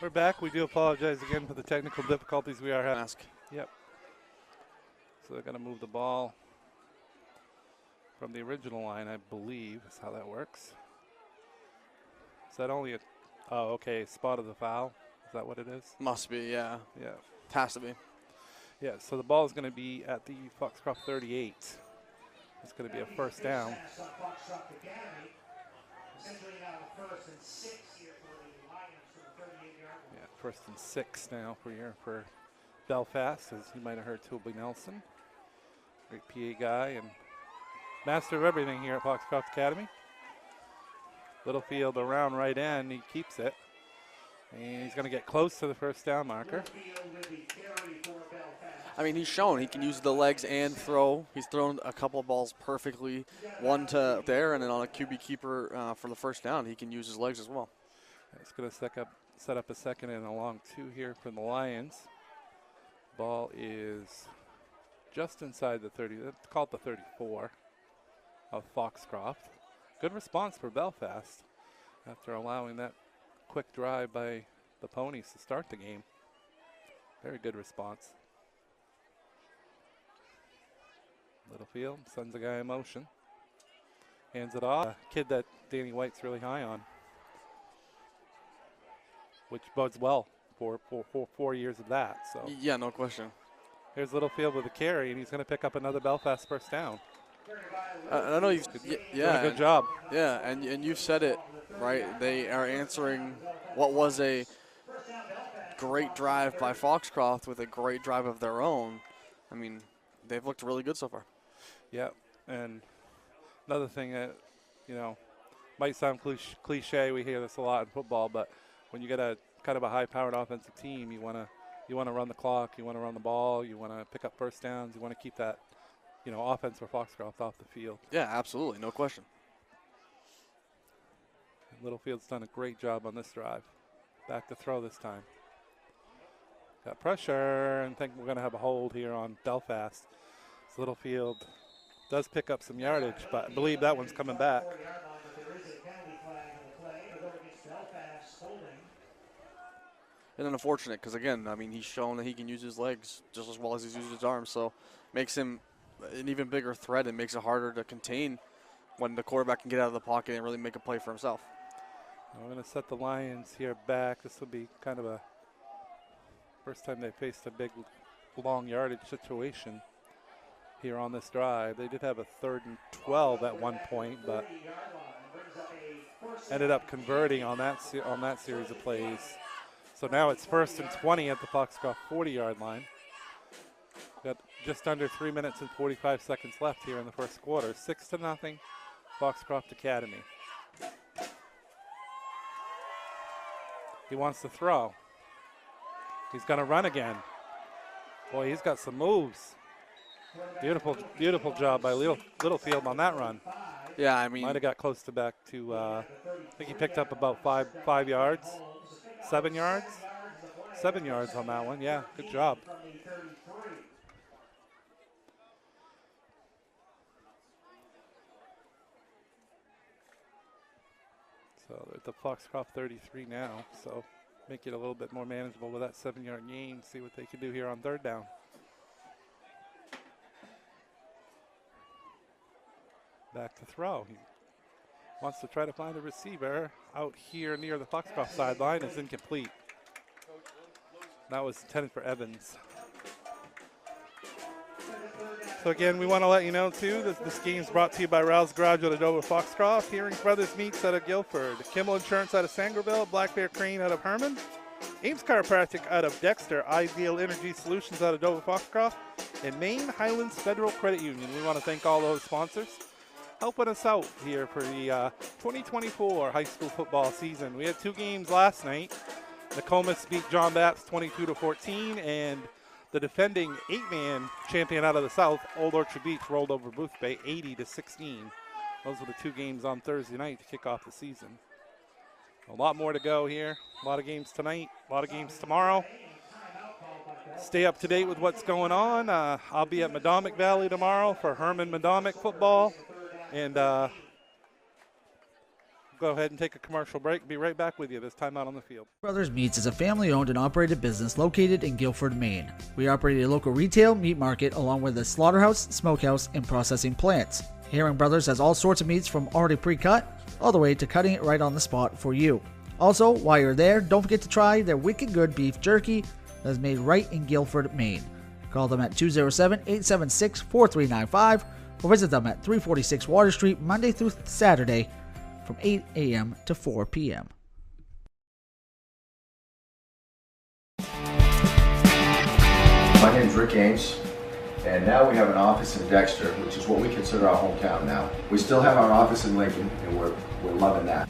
We're back. We do apologize again for the technical difficulties we are having. Yep. So they're going to move the ball from the original line, I believe, is how that works. Is that only a, oh, okay, spot of the foul? Is that what it is? Must be, yeah. Yeah. It has to be. Yeah, so the ball is going to be at the Foxcroft 38. It's going to be a first down. Yeah, 1st and 6 now for Belfast, as you might have heard Toby Nelson. Great PA guy and master of everything here at Foxcroft Academy. Littlefield around right end, he keeps it. And he's going to get close to the first down marker. I mean, he's shown he can use the legs and throw. He's thrown a couple of balls perfectly, one to there, and then on a QB keeper for the first down, he can use his legs as well. It's going to set up a second and a long 2 here from the Lions. Ball is just inside the 30, let's call it the 34 of Foxcroft. Good response for Belfast after allowing that quick drive by the Ponies to start the game. Very good response. Littlefield sends a guy in motion. Hands it off. A kid that Danny White's really high on, which bodes well for 4 years of that. So yeah, no question. Here's Littlefield with a carry, and he's going to pick up another Belfast first down. I know you've yeah, good job. Yeah, and you've said it right. They are answering what was a great drive by Foxcroft with a great drive of their own. I mean, they've looked really good so far. Yeah, and another thing that, you know, might sound cliche. We hear this a lot in football, but when you get a kind of a high-powered offensive team, you want to run the clock, you want to run the ball, you want to pick up first downs, you want to keep that, you know, offense for Foxcroft off the field. Yeah, absolutely, no question. And Littlefield's done a great job on this drive. Back to throw this time. Got pressure, and think we're going to have a hold here on Belfast. So Littlefield does pick up some yardage, but I believe that one's coming back. And unfortunate because, again, I mean, he's shown that he can use his legs just as well as he's used his arms, so makes him an even bigger threat and makes it harder to contain when the quarterback can get out of the pocket and really make a play for himself. We're going to set the Lions here back. This will be kind of a first time they faced a big long yardage situation here on this drive. They did have a 3rd and 12 at one point, but ended up converting on that series of plays. So now it's 1st and 20 at the Foxcroft 40-yard line. Got just under 3 minutes and 45 seconds left here in the first quarter. 6-0, Foxcroft Academy. He wants to throw. He's going to run again. Boy, he's got some moves. Beautiful, beautiful job by Littlefield on that run. Yeah, I mean, might have got close to back to. I think he picked up about five yards, 7 yards, 7 yards on that one. Yeah, good job. So they're at the Foxcroft 33 now. So make it a little bit more manageable with that 7-yard gain. See what they can do here on 3rd down. Back to throw. He wants to try to find a receiver out here near the Foxcroft sideline. Is incomplete. That was intended for Evans. So again, we want to let you know too that this game is brought to you by Rouse Garage out of Dover Foxcroft, Hearing Brothers Meats out of Guilford, Kimmel Insurance out of Sangerville, Black Bear Crane out of Herman, Ames Chiropractic out of Dexter, Ideal Energy Solutions out of Dover Foxcroft, and Maine Highlands Federal Credit Union. We want to thank all those sponsors helping us out here for the 2024 high school football season. We had 2 games last night. Nokomis beat John Bapps 22-14, and the defending 8-man champion out of the South, Old Orchard Beach, rolled over Booth Bay 80-16. Those were the 2 games on Thursday night to kick off the season. A lot more to go here. A lot of games tonight, a lot of games tomorrow. Stay up to date with what's going on. I'll be at Madomic Valley tomorrow for Herman Madomic football. And go ahead and take a commercial break. Be right back with you this time out on the field. Brothers Meats is a family-owned and operated business located in Guilford, Maine. We operate a local retail meat market along with a slaughterhouse, smokehouse, and processing plants. Herring Brothers has all sorts of meats from already pre-cut all the way to cutting it right on the spot for you. Also, while you're there, don't forget to try their wicked good beef jerky that is made right in Guilford, Maine. Call them at 207-876-4395 or visit them at 346 Water Street Monday through Saturday from 8 a.m. to 4 p.m. My name is Rick Ames, and now we have an office in Dexter, which is what we consider our hometown now. We still have our office in Lincoln, and we're loving that.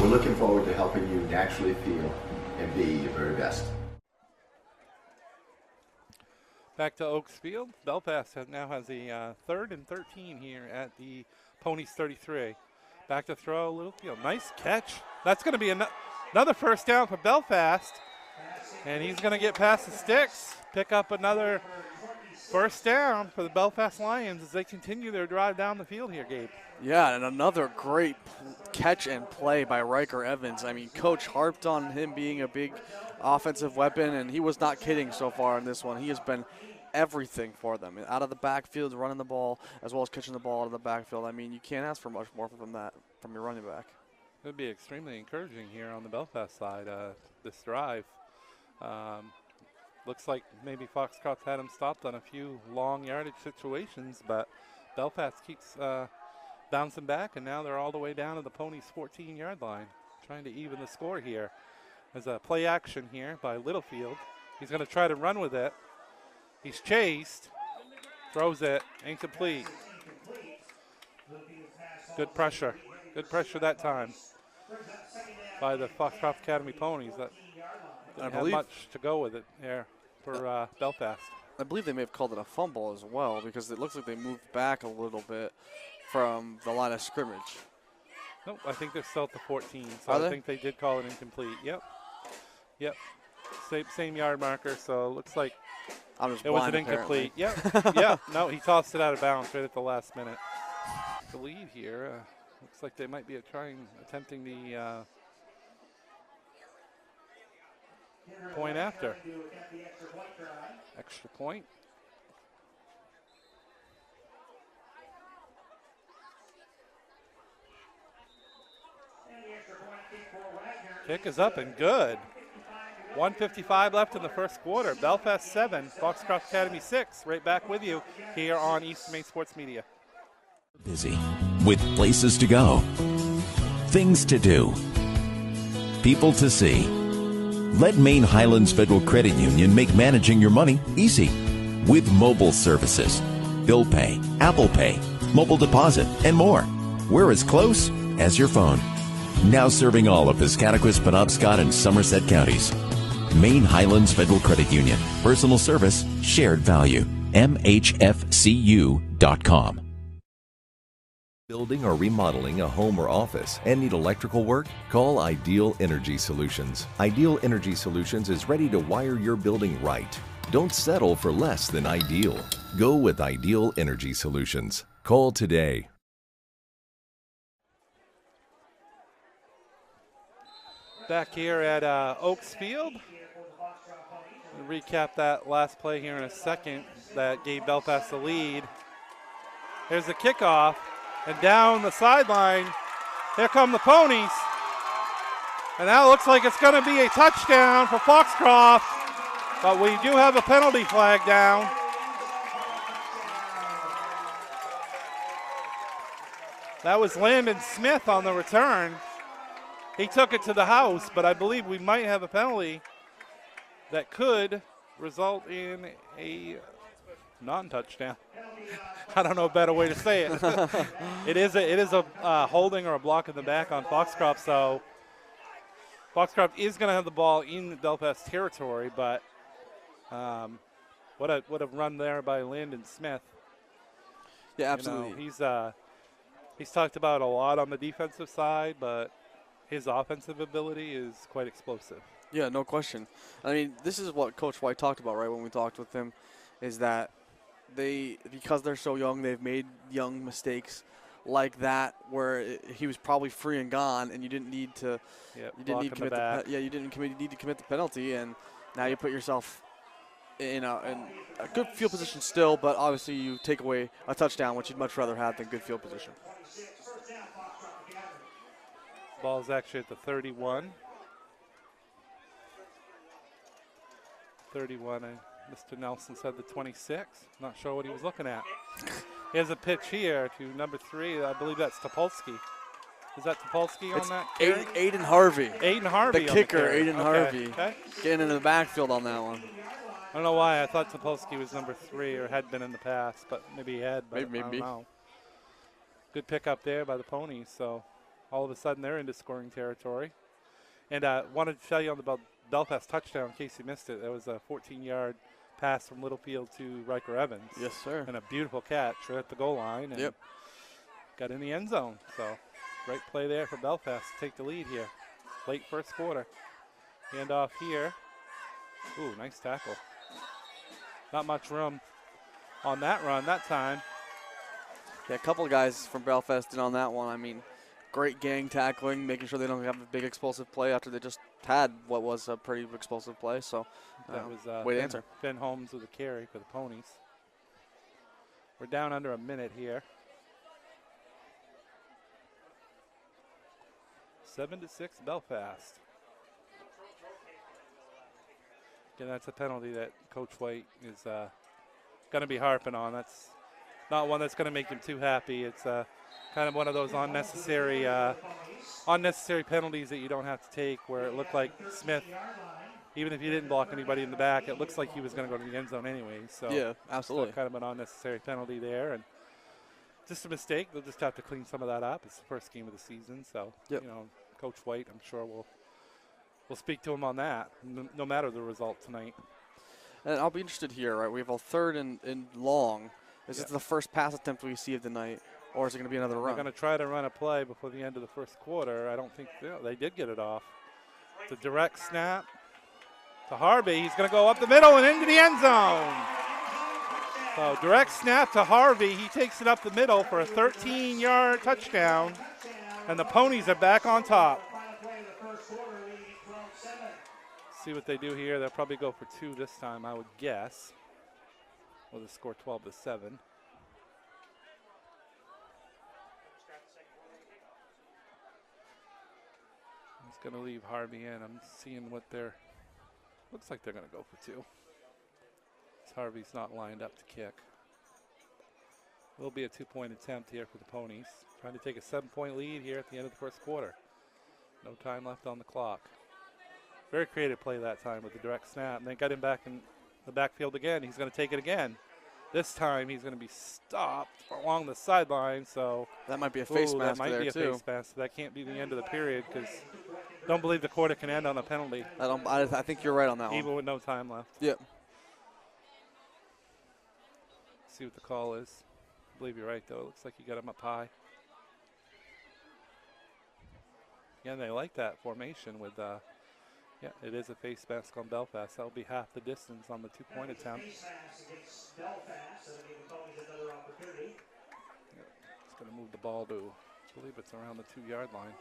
We're looking forward to helping you naturally feel and be your very best. Back to Oaks Field. Belfast now has a 3rd and 13 here at the Ponies 33. Back to throw, Littlefield. Nice catch. That's going to be another first down for Belfast. And he's going to get past the sticks, pick up another first down for the Belfast Lions as they continue their drive down the field here, Gabe. Yeah, and another great catch and play by Riker Evans. I mean, Coach harped on him being a big offensive weapon, and he was not kidding so far in this one. He has been everything for them. Out of the backfield, running the ball, as well as catching the ball out of the backfield. I mean, you can't ask for much more from that, from your running back. It would be extremely encouraging here on the Belfast side, this drive. Looks like maybe Foxcroft had him stopped on a few long yardage situations, but Belfast keeps bouncing back, and now they're all the way down to the Ponies' 14-yard line, trying to even the score here. There's a play action here by Littlefield. He's going to try to run with it. He's chased, throws it, incomplete. Good pressure that time by the Foxcroft Academy Ponies. That didn't have much to go with it here for Belfast. I believe they may have called it a fumble as well, because it looks like they moved back a little bit from the line of scrimmage. Nope, I think they're still at the 14, so Are they? I think they did call it incomplete. Yep. Same yard marker, so it looks like it was an incomplete. Yep. Yeah. No, he tossed it out of bounds right at the last minute. The lead here looks like they might be attempting the point after. Extra point. Kick is up and good. 1:55 left in the first quarter. Belfast 7, Foxcroft Academy 6. Right back with you here on Eastern Maine Sports Media. Busy with places to go, things to do, people to see. Let Maine Highlands Federal Credit Union make managing your money easy with mobile services, bill pay, Apple Pay, mobile deposit, and more. We're as close as your phone. Now serving all of Piscataquis, Penobscot, and Somerset counties. Maine Highlands Federal Credit Union. Personal service, shared value. MHFCU.com. Building or remodeling a home or office and need electrical work? Call Ideal Energy Solutions. Ideal Energy Solutions is ready to wire your building right. Don't settle for less than ideal. Go with Ideal Energy Solutions. Call today. Back here at Oaks Field. We'll recap that last play here in a second that gave Belfast the lead. Here's the kickoff, and down the sideline, here come the Ponies. And now it looks like it's going to be a touchdown for Foxcroft, but we do have a penalty flag down. That was Landon Smith on the return. He took it to the house, but I believe we might have a penalty that could result in a non-touchdown. I don't know a better way to say it. It is a holding or a block in the back on Foxcroft, so Foxcroft is going to have the ball in Belfast territory, but what a run there by Landon Smith. Yeah, absolutely. You know, he's talked about a lot on the defensive side, but his offensive ability is quite explosive. Yeah, no question. I mean, this is what Coach White talked about, right, when we talked with him, is that because they're so young, they've made young mistakes like that where he was probably free and gone, and you didn't need to you didn't need to commit need to commit the penalty, and now you put yourself in a good field position still, but obviously you take away a touchdown, which you'd much rather have than good field position. Ball's actually at the 31. 31, and Mr. Nelson said the 26. Not sure what he was looking at. Here's a pitch here to number 3. I believe that's Topolsky. Is that Topolsky on that carry? Aiden Harvey. Aiden Harvey. The kicker, Aiden okay. Harvey. Okay. Getting into the backfield on that one. I don't know why. I thought Topolsky was number 3 or had been in the past, but maybe he had. But Maybe. I don't know. Good pick up there by the Ponies. So all of a sudden they're into scoring territory. And I wanted to tell you on the Belfast touchdown, in case you missed it, there was a 14-yard pass from Littlefield to Riker Evans. Yes, sir. And a beautiful catch right at the goal line. And got in the end zone. So great play there for Belfast to take the lead here. Late first quarter. Hand off here. Ooh, nice tackle. Not much room on that run that time. Yeah, a couple of guys from Belfast did on that one. I mean, great gang tackling, making sure they don't have a big explosive play after they just had what was a pretty explosive play. So That was way to answer. Finn Holmes with a carry for the Ponies. We're down under a minute here. 7-6 Belfast. Again, that's a penalty that Coach White is going to be harping on. That's not one that's going to make him too happy. It's kind of one of those unnecessary penalties that you don't have to take, where it looked like Smith, even if he didn't block anybody in the back, it looks like he was going to go to the end zone anyway. So yeah, absolutely. So kind of an unnecessary penalty there, and just a mistake. They'll just have to clean some of that up. It's the first game of the season, so you know, Coach White, I'm sure we'll speak to him on that, no matter the result tonight. And I'll be interested here, right? We have a 3rd and long. Is this the first pass attempt we see of the night, or is it going to be another run? They're going to try to run a play before the end of the first quarter. I don't think they did get it off. It's a direct snap to Harvey. He's going to go up the middle and into the end zone. So direct snap to Harvey. He takes it up the middle for a 13-yard touchdown, and the Ponies are back on top. See what they do here. They'll probably go for 2 this time, I would guess. Well, the score 12-7. It's going to leave Harvey in. I'm seeing what looks like they're going to go for 2. Harvey's not lined up to kick. It will be a 2-point attempt here for the Ponies. Trying to take a 7-point lead here at the end of the first quarter. No time left on the clock. Very creative play that time with the direct snap. And they got him back in the backfield again. He's going to take it again. This time he's going to be stopped along the sideline. So that might be a face mask that might there be a too. Face mask. That can't be the end of the period, because don't believe the quarter can end on a penalty. I think you're right on that one. Even with no time left. Yep. See what the call is. I believe you're right, though. It looks like you got him up high. Again, they like that formation with, yeah, it is a face mask on Belfast. That'll be half the distance on the 2-point attempt. It's going to move the ball to, I believe it's around the 2-yard line.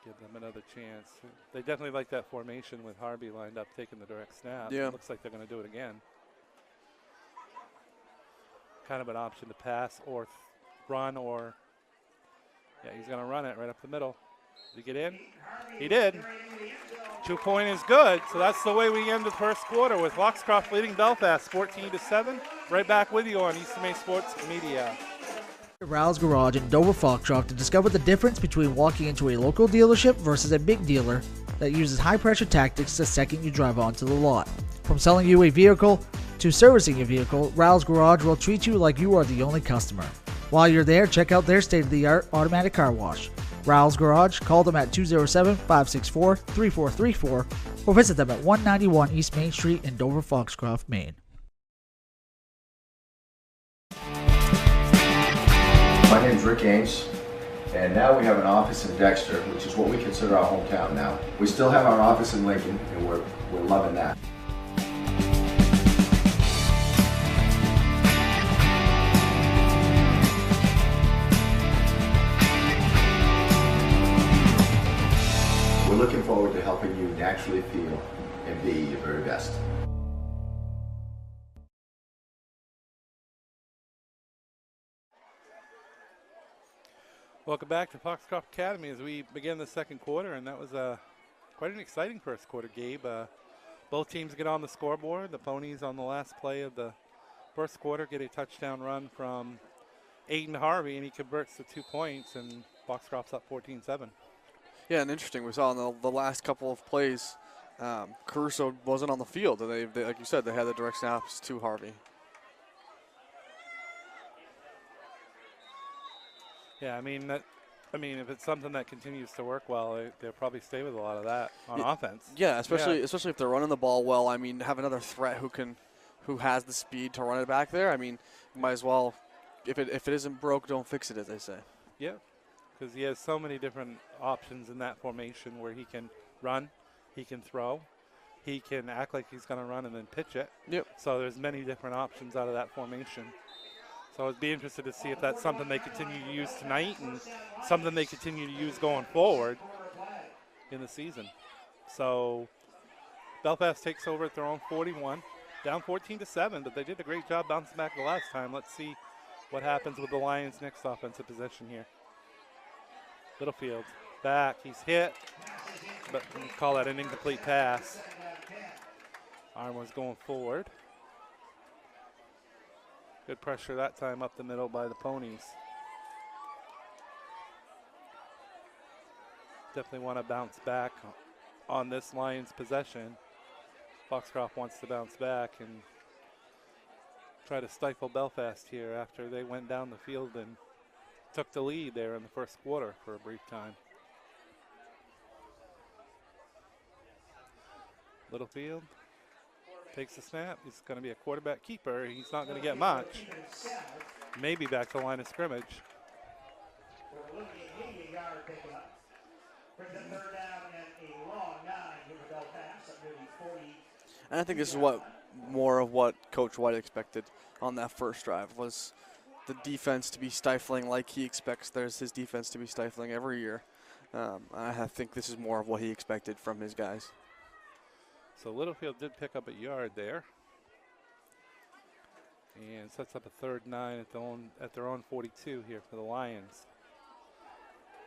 Give them another chance. They definitely like that formation with Harvey lined up, taking the direct snap. Yeah. It looks like they're going to do it again. Kind of an option to pass or run, or, yeah, he's going to run it right up the middle. Did he get in? He did. 2-point is good. So that's the way we end the first quarter, with Foxcroft leading Belfast 14-7. Right back with you on East May Sports Media. Rouse Garage in Dover Foxcroft to discover the difference between walking into a local dealership versus a big dealer that uses high-pressure tactics the second you drive onto the lot. From selling you a vehicle to servicing your vehicle, Rouse Garage will treat you like you are the only customer. While you're there, check out their state-of-the-art automatic car wash. Rouse Garage, call them at 207-564-3434 or visit them at 191 East Main Street in Dover Foxcroft, Maine. My name's Rick Ames, And now we have an office in Dexter, which is what we consider our hometown now. We still have our office in Lincoln, and we're loving that. We're looking forward to helping you naturally feel and be your very best. Welcome back to Foxcroft Academy as we begin the second quarter, and that was quite an exciting first quarter, Gabe. Both teams get on the scoreboard. The Ponies on the last play of the first quarter get a touchdown run from Aiden Harvey, and he converts to 2 points, and Foxcroft's up 14-7. Yeah, and interesting. We saw in the last couple of plays, Caruso wasn't on the field, and they, like you said, they had the direct snaps to Harvey. Yeah, I mean, if it's something that continues to work well, they'll probably stay with a lot of that on offense. Yeah, especially if they're running the ball well. I mean, have another threat who has the speed to run it back there. I mean, might as well, if it isn't broke, don't fix it, as they say. Yeah, because he has so many different options in that formation where he can run, he can throw, he can act like he's going to run and then pitch it. Yep. So there's many different options out of that formation. So I'd be interested to see if that's something they continue to use tonight and something they continue to use going forward in the season. So Belfast takes over at their own 41, down 14-7, but they did a great job bouncing back the last time. Let's see what happens with the Lions' next offensive possession here. Littlefield back, he's hit, but we call that an incomplete pass. Arm was going forward. Good pressure that time up the middle by the Ponies. Definitely want to bounce back on this Lions possession. Foxcroft wants to bounce back and try to stifle Belfast here after they went down the field and took the lead there in the first quarter for a brief time. Littlefield takes the snap. He's going to be a quarterback keeper. He's not going to get much. Maybe back to the line of scrimmage. And I think this is more of what Coach White expected on that first drive was the defense to be stifling like he expects his defense to be stifling every year. I think this is more of what he expected from his guys. So Littlefield did pick up a yard there. And sets up a 3rd and 9 at their own 42 here for the Lions.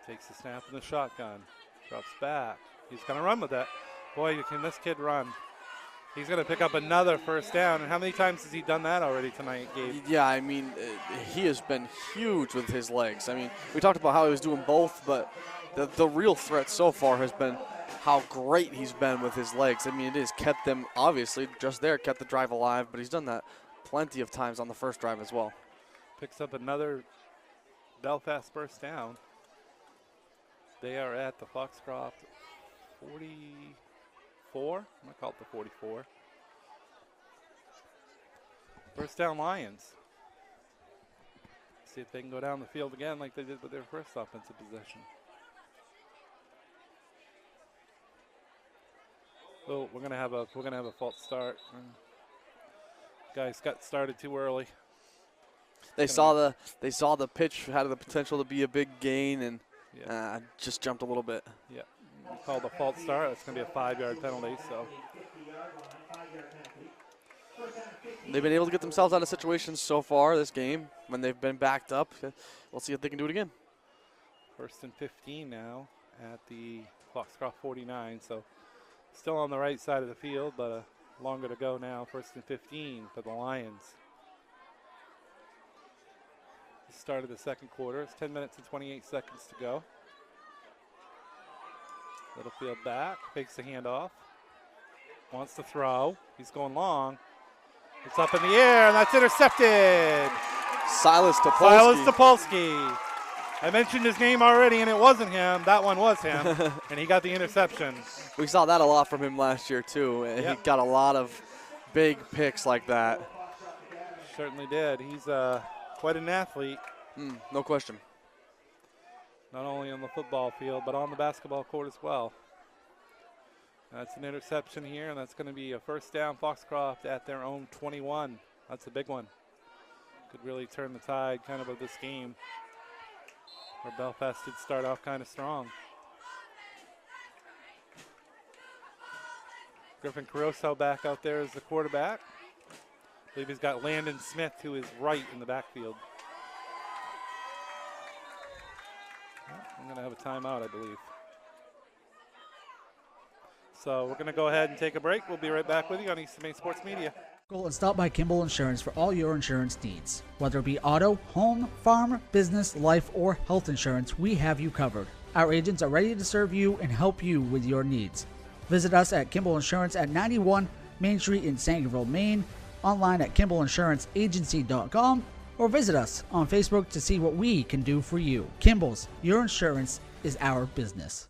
Takes the snap in the shotgun. Drops back. He's going to run with that. Boy, can this kid run. He's going to pick up another first down. And how many times has he done that already tonight, Gabe? Yeah, I mean, he has been huge with his legs. I mean, we talked about how he was doing both, but the real threat so far has been how great he's been with his legs. I mean, it has kept them, obviously, just there, kept the drive alive, but he's done that plenty of times on the first drive as well. Picks up another Belfast first down. They are at the Foxcroft 44. I'm going to call it the 44. First down Lions. See if they can go down the field again like they did with their first offensive possession. Oh, we're gonna have a false start. Guys got started too early. They saw the pitch had the potential to be a big gain and just jumped a little bit. Yeah, called a false start. It's gonna be a 5-yard penalty. So they've been able to get themselves out of situations so far this game when they've been backed up. We'll see if they can do it again. 1st and 15 now at the Foxcroft 49. So still on the right side of the field, but longer to go now. 1st and 15 for the Lions. The start of the second quarter. It's 10 minutes and 28 seconds to go. Littlefield back, fakes the handoff. Wants to throw. He's going long. It's up in the air, and that's intercepted. Silas Topolsky. I mentioned his name already, and it wasn't him. That one was him, and he got the interception. We saw that a lot from him last year, too. He got a lot of big picks like that. Certainly did. He's quite an athlete. No question. not only on the football field, but on the basketball court as well. That's an interception here, and that's going to be a first down. Foxcroft at their own 21. That's a big one. Could really turn the tide kind of this game, where Belfast did start off kind of strong. Griffin Caruso back out there as the quarterback. I believe he's got Landon Smith to his right in the backfield. I'm going to have a timeout, I believe. So we're going to go ahead and take a break. We'll be right back with you on Eastern Maine Sports Media. Go and stop by Kimball Insurance for all your insurance needs. Whether it be auto, home, farm, business, life, or health insurance, we have you covered. Our agents are ready to serve you and help you with your needs. Visit us at Kimball Insurance at 91 Main Street in Sangerville, Maine, online at KimballInsuranceAgency.com, or visit us on Facebook to see what we can do for you. Kimball's, your insurance is our business.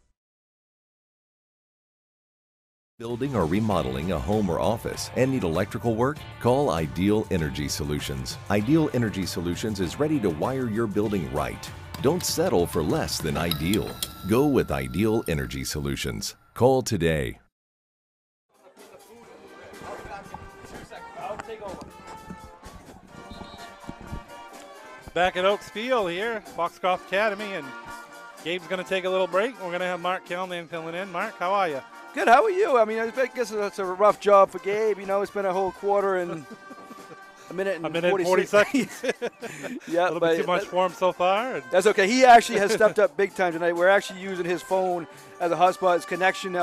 Building or remodeling a home or office and need electrical work? Call Ideal Energy Solutions. Ideal Energy Solutions is ready to wire your building right. Don't settle for less than ideal. Go with Ideal Energy Solutions. Call today. Back at Oaks Field here, Foxcroft Academy, and Gabe's going to take a little break. We're going to have Mark Kellman filling in. Mark, how are you? Good, how are you? I mean, I guess that's a rough job for Gabe. You know, it's been a whole quarter and a minute and 40 seconds. Yeah, a little bit too much for him so far. That's okay. He actually has stepped up big time tonight. We're actually using his phone as a hotspot, his connection,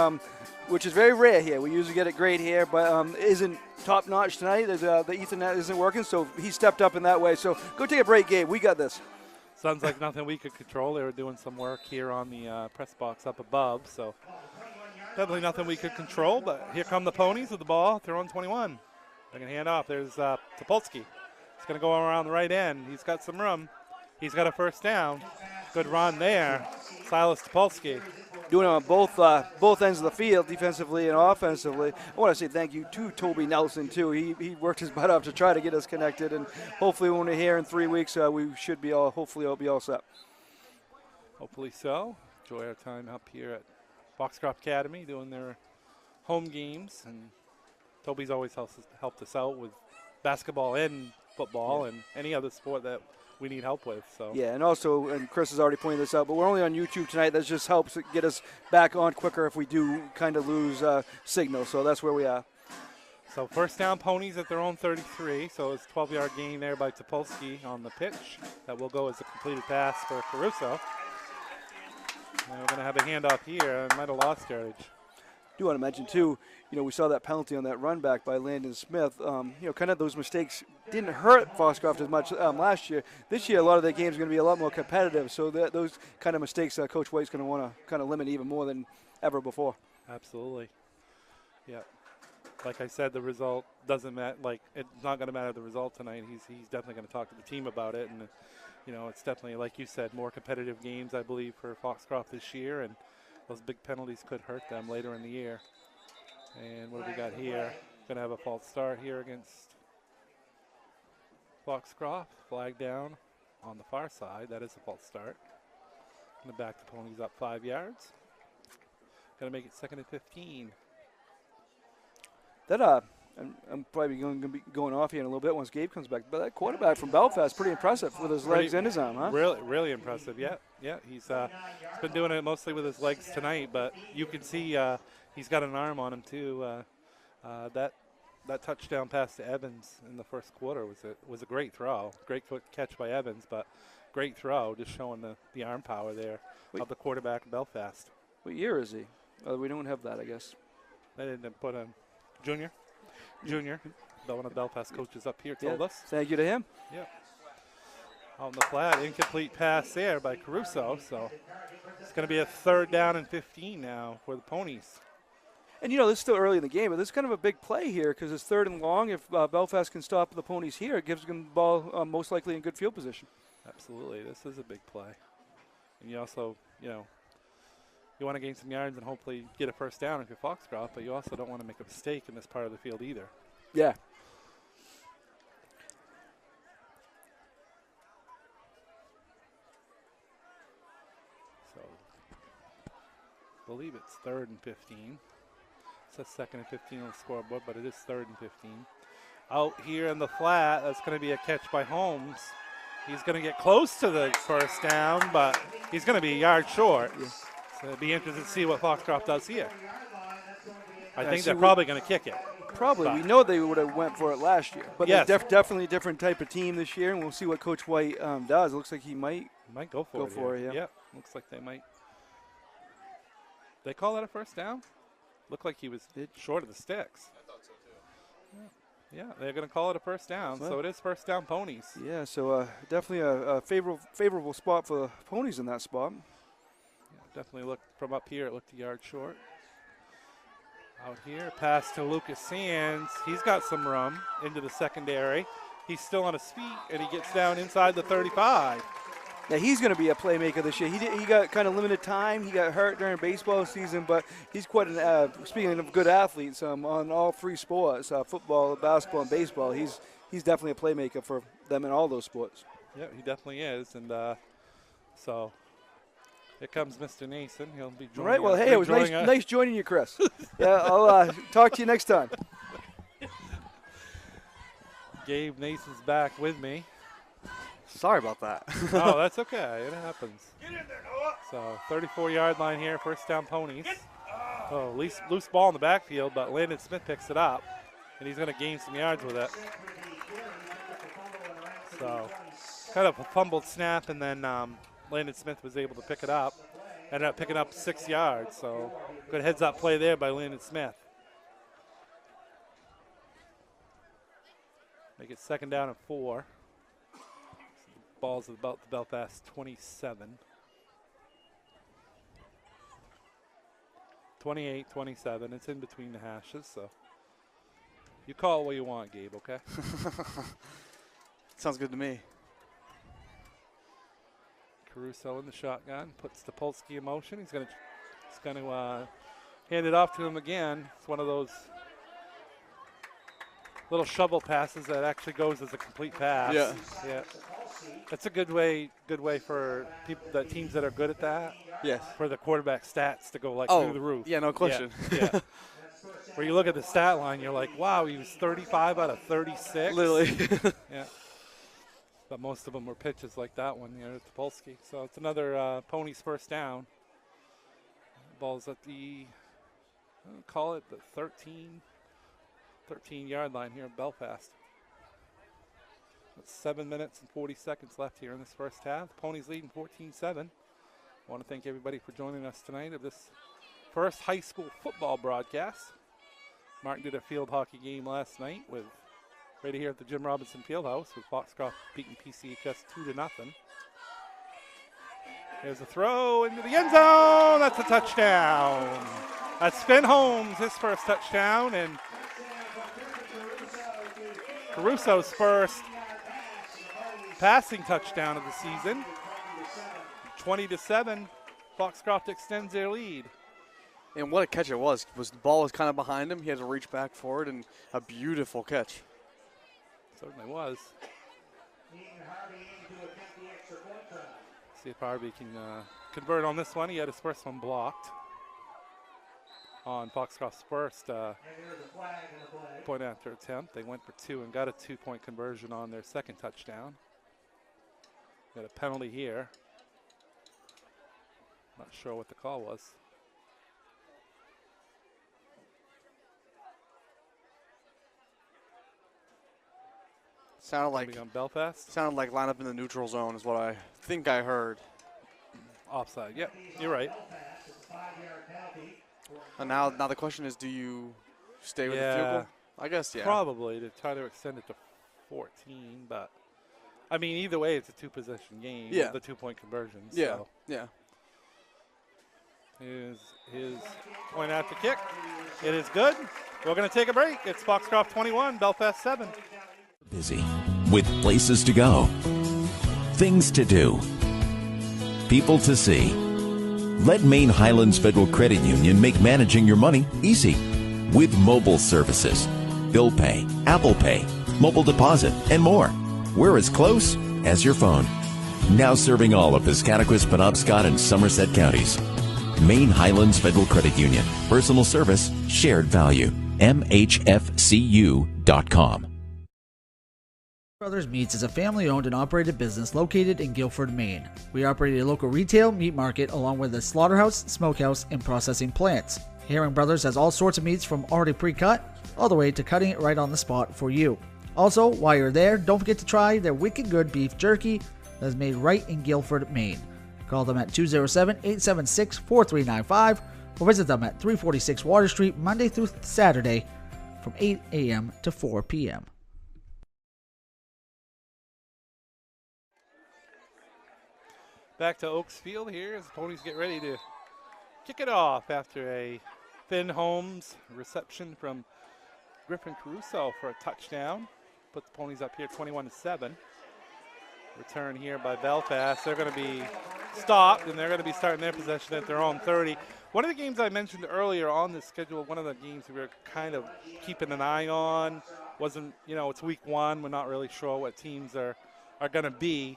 which is very rare here. We usually get it great here, but isn't top notch tonight. The Ethernet isn't working, so he stepped up in that way. So go take a break, Gabe. We got this. Sounds like nothing we could control. They were doing some work here on the press box up above, so definitely nothing we could control. But here come the Ponies with the ball. They're on 21. They're going to hand off. There's Topolsky. He's going to go around the right end. He's got some room. He's got a first down. Good run there. Silas Topolsky. Doing it on both ends of the field, defensively and offensively. I want to say thank you to Toby Nelson, too. He worked his butt off to try to get us connected, and hopefully when we're here in 3 weeks, we should be hopefully all set. Hopefully so. Enjoy our time up here at Foxcroft Academy doing their home games, and Toby's always helped us out with basketball and football and any other sport that we need help with. So yeah, and also, and Chris has already pointed this out, but we're only on YouTube tonight. That just helps get us back on quicker if we do kind of lose signal. So that's where we are. So first down, Ponies at their own 33. So it's a 12-yard gain there by Topolsky on the pitch. That will go as a completed pass for Caruso. And we're going to have a handoff here. I might have lost yardage. Do want to mention too, you know, we saw that penalty on that run back by Landon Smith. You know, kind of those mistakes didn't hurt Foxcroft as much last year. This year, a lot of the games are going to be a lot more competitive. So those kind of mistakes, Coach White's going to want to kind of limit even more than ever before. Absolutely. Yeah. Like I said, the result doesn't matter. Like, it's not going to matter the result tonight. He's definitely going to talk to the team about it. And, you know, it's definitely, like you said, more competitive games, I believe, for Foxcroft this year. And those big penalties could hurt them later in the year. And what do we got here? Going to have a false start here against Foxcroft. Flag down on the far side. That is a false start. Going to back the Ponies up 5 yards. Going to make it 2nd and 15. That I'm probably going to be going off here in a little bit once Gabe comes back. But that quarterback from Belfast, pretty impressive with his legs and his arm, huh? Really impressive. Yeah. He's been doing it mostly with his legs tonight, but you can see he's got an arm on him too. That touchdown pass to Evans in the first quarter was a great throw, great catch by Evans, but great throw, just showing the arm power there of the quarterback of Belfast. What year is he? We don't have that, I guess. They didn't put him. Junior. One of the Belfast coaches up here told us. Thank you to him. Yeah. On the flat, incomplete pass there by Caruso. So it's going to be a 3rd down and 15 now for the Ponies. And, you know, this is still early in the game, but this is kind of a big play here because it's 3rd and long. If Belfast can stop the Ponies here, it gives them the ball most likely in good field position. Absolutely. This is a big play. And you also, you know, you want to gain some yards and hopefully get a first down if you're Foxcroft, but you also don't want to make a mistake in this part of the field either. Yeah. believe it's 3rd and 15. It says 2nd and 15 on the scoreboard, but it is 3rd and 15. Out here in the flat, that's going to be a catch by Holmes. He's going to get close to the first down, but he's going to be a yard short. Yes. So it'll be interesting to see what Foxcroft does here. I think see, they're probably going to kick it. Probably. But We know they would have went for it last year. But Yes. they're definitely a different type of team this year, and we'll see what Coach White does. It looks like he might. Might go for Go it. for here. it, yeah. Yep. Looks like they might. They call that a first down? Looked like he was short of the sticks. I thought so too. Yeah, they're going to call it a first down. So it is first down Ponies. Yeah, so definitely a favorable spot for the Ponies in that spot. Yeah, definitely looked from up here. It looked a yard short. Out here, pass to Lucas Sands. He's got some room into the secondary. He's still on his feet, and he gets down inside the 35. Yeah, he's going to be a playmaker this year. He got kind of limited time. He got hurt during baseball season, but he's quite an, speaking of good athletes, on all three sports, football, basketball, and baseball. He's definitely a playmaker for them in all those sports. Yeah, he definitely is. And so here comes Mr. Nason. He'll be joining All right, well, us. hey, it was nice joining you, Chris. Yeah, I'll talk to you next time. Gabe Nason's back with me. Sorry about that. Oh, that's okay. It happens. Get in there, Noah. So 34-yard line here, first down Ponies. Oh, loose ball in the backfield, but Landon Smith picks it up, and he's going to gain some yards with it. So kind of a fumbled snap, and then Landon Smith was able to pick it up. Ended up picking up 6 yards, so good heads-up play there by Landon Smith. Make it 2nd down and 4. Ball's about the Belfast 27. 28-27. It's in between the hashes, so you call it what you want, Gabe, okay? Sounds good to me. Caruso in the shotgun, puts Topolsky in motion. He's going to hand it off to him again. It's one of those little shovel passes that actually goes as a complete pass. Yeah. That's a good way for teams that are good at that. Yes. For the quarterback stats to go through the roof. Yeah, no question. Yeah. Where you look at the stat line, you're like, wow, he was 35 out of 36. Literally. Yeah. But most of them were pitches like that one, Topolsky. So it's another Ponies first down. Ball's at the, call it the 13-yard line here in Belfast. That's 7 minutes and 40 seconds left here in this first half. Ponies leading 14-7. I want to thank everybody for joining us tonight of this first high school football broadcast. Martin did a field hockey game last night right here at the Jim Robinson Fieldhouse with Foxcroft beating PCHS 2-0. There's a throw into the end zone. That's a touchdown. That's Finn Holmes, his first touchdown, and Caruso's first passing touchdown of the season. 20-7, Foxcroft extends their lead. And what a catch it was. The ball was kind of behind him. He had to reach back forward, and a beautiful catch. Certainly was. See if Harvey can convert on this one. He had his first one blocked on Foxcroft's first point after attempt. They went for 2 and got a 2-point conversion on their second touchdown. Got a penalty here. Not sure what the call was. Sounded like on Belfast. Sounded like line up in the neutral zone is what I think I heard. Offside. Yep, you're right. And now the question is, do you stay with the field goal? I guess, yeah. Probably to try to extend it to 14, but I mean, either way, it's a 2-possession game. Yeah. The 2-point conversion. Yeah. So. Yeah. His point after kick. It is good. We're going to take a break. It's Foxcroft 21, Belfast 7. Busy with places to go, things to do, people to see. Let Maine Highlands Federal Credit Union make managing your money easy with mobile services, bill pay, Apple Pay, mobile deposit, and more. We're as close as your phone. Now serving all of Piscataquis, Penobscot, and Somerset counties. Maine Highlands Federal Credit Union. Personal service, shared value. MHFCU.com. Brothers Meats is a family-owned and operated business located in Guilford, Maine. We operate a local retail meat market along with a slaughterhouse, smokehouse, and processing plants. Herring Brothers has all sorts of meats from already pre-cut all the way to cutting it right on the spot for you. Also, while you're there, don't forget to try their wicked good beef jerky that is made right in Guilford, Maine. Call them at 207-876-4395 or visit them at 346 Water Street Monday through Saturday from 8 a.m. to 4 p.m. Back to Oaks Field here as the Ponies get ready to kick it off after a Finn Holmes reception from Griffin Caruso for a touchdown. Put the Ponies up here 21-7. Return here by Belfast. They're going to be stopped, and they're going to be starting their possession at their own 30. One of the games I mentioned earlier on the schedule, one of the games we were kind of keeping an eye on, wasn't, it's week one. We're not really sure what teams are going to be.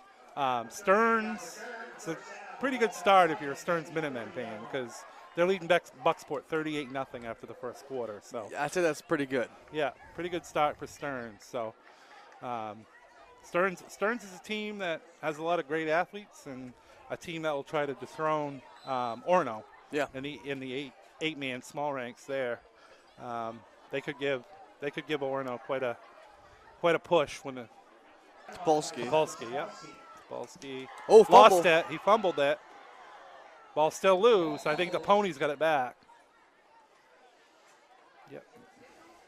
Stearns, it's a pretty good start if you're a Stearns Minutemen fan because they're leading Bucksport 38-0 after the first quarter. So I'd say that's pretty good. Yeah, pretty good start for Stearns. So Stearns is a team that has a lot of great athletes and a team that will try to dethrone Orono. Yeah. In the eight-man small ranks there. They could give Orono quite a push when the Topolsky, yep. Topolsky lost it. He fumbled it. Ball still loose. I think the Ponies got it back. Yep.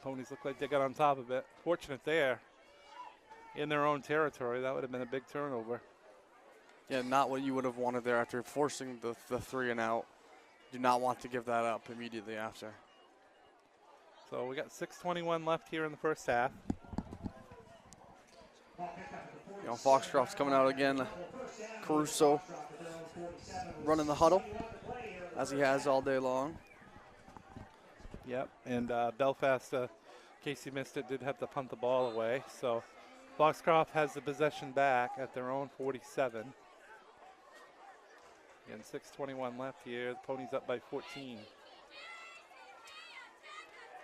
Ponies look like they got on top of it. Fortunate there. In their own territory, that would have been a big turnover. Yeah, not what you would have wanted there after forcing the 3 and out. Do not want to give that up immediately after. So we got 6:21 left here in the first half. Foxcroft's coming out again. Caruso running the huddle as he has all day long. Yep, and Belfast, in case you missed it, did have to punt the ball away. So Foxcroft has the possession back at their own 47. And 6:21 left here. The Ponies up by 14.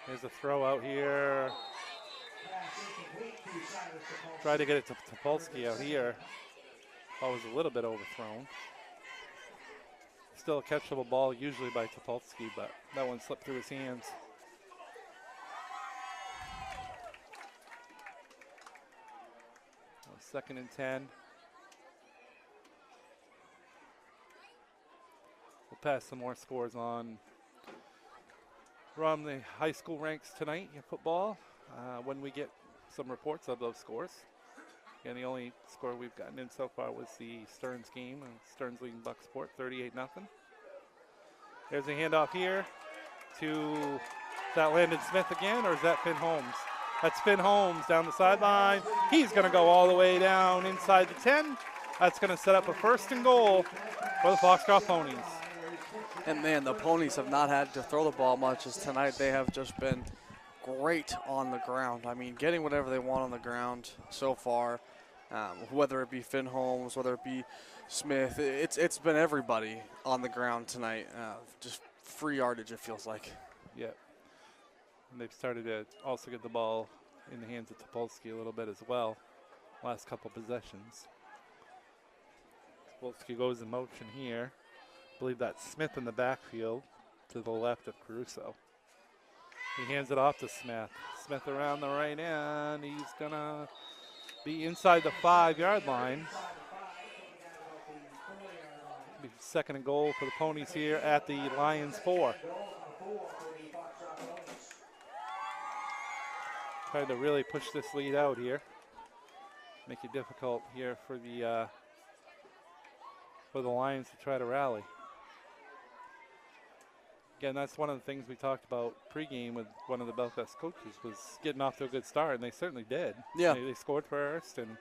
There's a throw out here. Try to get it to Topolsky out here. Ball was a little bit overthrown. Still a catchable ball usually by Topolsky, but that one slipped through his hands. Second and 10. We'll pass some more scores on from the high school ranks tonight in football when we get some reports of those scores. And the only score we've gotten in so far was the Stearns game, and Stearns leading Bucksport 38-0. There's a handoff here to, is that Landon Smith again, or is that Finn Holmes? That's Finn Holmes down the sideline. He's going to go all the way down inside the 10. That's going to set up a 1st and goal for the Foxcroft Ponies. And man, the Ponies have not had to throw the ball much as tonight. They have just been great on the ground. I mean, getting whatever they want on the ground so far, whether it be Finn Holmes, whether it be Smith, it's been everybody on the ground tonight. Just free yardage, it feels like. Yeah. And they've started to also get the ball in the hands of Topolsky a little bit as well. Last couple possessions. Topolsky goes in motion here. I believe that's Smith in the backfield to the left of Caruso. He hands it off to Smith. Smith around the right end. He's going to be inside the 5-yard line. Be 2nd and goal for the Ponies here at the Lions 4. Trying to really push this lead out here. Make it difficult here for the Lions to try to rally. Again, that's one of the things we talked about pregame with one of the Belfast coaches was getting off to a good start, and they certainly did. Yeah. They scored first, and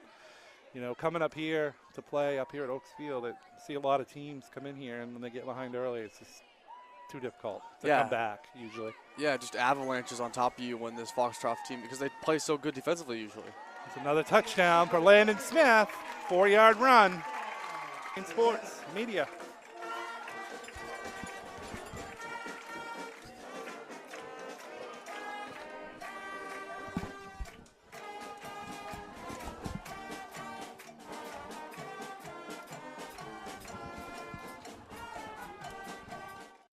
coming up here to play up here at Oaks Field, I see a lot of teams come in here, and when they get behind early, it's just too difficult to come back usually. Yeah, just avalanches on top of you when this Foxcroft team, because they play so good defensively usually. It's another touchdown for Landon Smith, 4-yard run in sports media.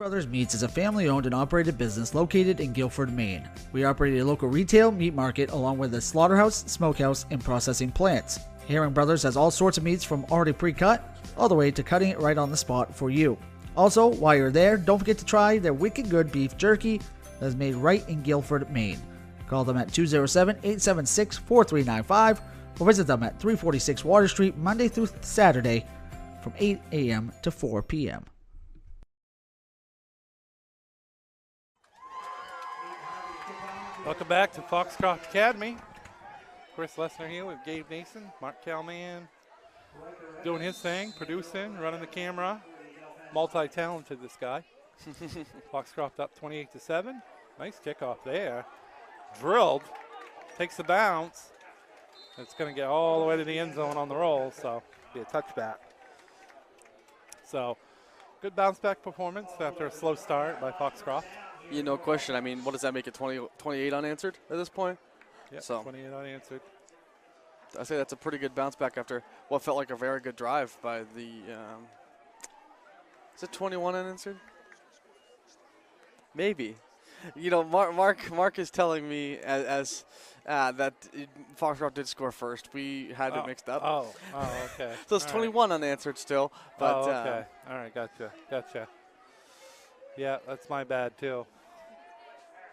Brothers Meats is a family-owned and operated business located in Guilford, Maine. We operate a local retail meat market along with a slaughterhouse, smokehouse, and processing plants. Herring Brothers has all sorts of meats from already pre-cut all the way to cutting it right on the spot for you. Also, while you're there, don't forget to try their wicked good beef jerky that is made right in Guilford, Maine. Call them at 207-876-4395 or visit them at 346 Water Street Monday through Saturday from 8 a.m. to 4 p.m. Welcome back to Foxcroft Academy. Chris Lessner here with Gabe Nason, Mark Calman doing his thing, producing, running the camera. Multi-talented, this guy. Foxcroft up 28-7. Nice kickoff there. Drilled, takes the bounce. It's going to get all the way to the end zone on the roll, so be a touchback. So, good bounce back performance after a slow start by Foxcroft. Yeah, no question. I mean, what does that make it, 28 unanswered at this point? Yeah, so 28 unanswered. I say that's a pretty good bounce back after what felt like a very good drive by the, is it 21 unanswered? Maybe. You know, Mark is telling me as that Foxcroft did score first. We had it mixed up. Oh, okay. So it's All 21 unanswered still. But, okay. All right, gotcha. Yeah, that's my bad too.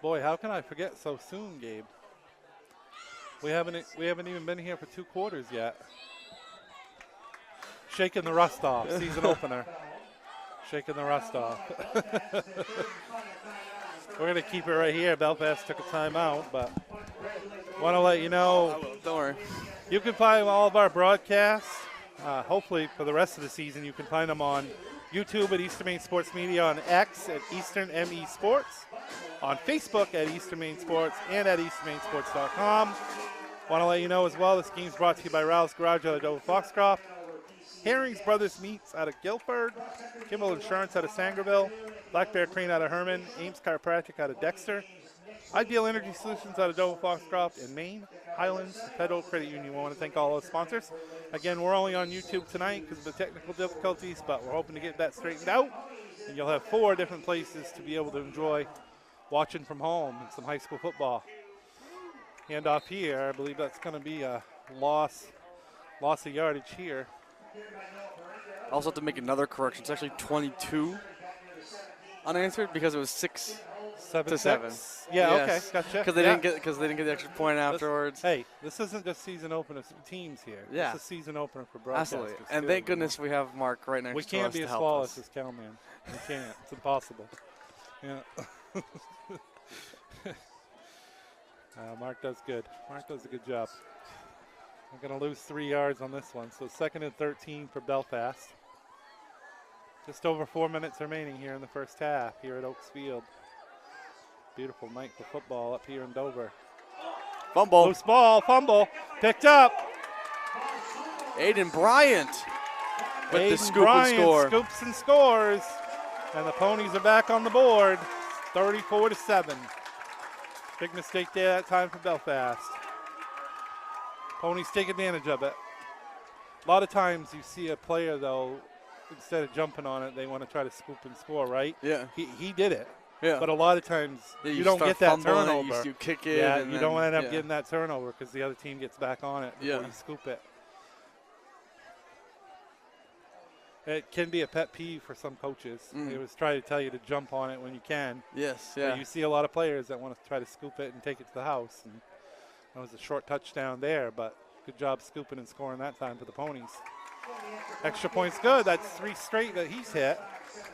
Boy, how can I forget so soon, Gabe? We haven't even been here for 2 quarters yet. Shaking the rust off, season opener. Shaking the rust off. We're gonna keep it right here. Belfast took a timeout, but want to let you know. Don't worry. You can find all of our broadcasts. Hopefully, for the rest of the season, you can find them on YouTube at Eastern Maine Sports Media, on X at Eastern ME Sports, on Facebook at Eastern Maine Sports, and at easternmainesports.com. Want to let you know as well, this game is brought to you by Ralph's Garage out of Dover Foxcroft, Herring's Brothers Meats out of Guilford, Kimball Insurance out of Sangerville, Black Bear Crane out of Herman, Ames Chiropractic out of Dexter, Ideal Energy Solutions out of Dover Foxcroft, and Maine Highlands Federal Credit Union. We want to thank all those sponsors. Again, we're only on YouTube tonight because of the technical difficulties, but we're hoping to get that straightened out. And you'll have 4 different places to be able to enjoy watching from home and some high school football. Hand off here. I believe that's going to be a loss of yardage here. I also have to make another correction. It's actually 22 unanswered because it was 6 to 7. Yeah, yes. Okay, gotcha. Because they didn't get the extra point afterwards. Hey, this isn't just season opener teams here. Yeah. This is season opener for broadcasters. Absolutely. And thank goodness we have Mark right next to us. We can't be as flawless as Calman. We can't. It's impossible. Yeah. Mark does good. Mark does a good job. We're going to lose 3 yards on this one. So 2nd and 13 for Belfast. Just over 4 minutes remaining here in the first half here at Oaks Field. Beautiful night for football up here in Dover. Fumble. Loose ball, fumble, picked up. Aiden Bryant with Aiden the scoop Bryant and score. Scoops and scores. And the Ponies are back on the board, 34-7. Big mistake there that time for Belfast. Ponies take advantage of it. A lot of times you see a player, though, instead of jumping on it, they want to try to scoop and score, right? Yeah. He did it. Yeah. But a lot of times Yeah, you don't get that turnover. You kick it. Yeah, and you then, don't end up getting that turnover because the other team gets back on it before Yeah. you scoop it. It can be a pet peeve for some coaches. They always try to tell you to jump on it when you can. Yes, But yeah. you see a lot of players that want to try to scoop it and take it to the house. And that was a short touchdown there, but good job scooping and scoring that time for the Ponies. Extra points good. That's 3 straight that he's hit.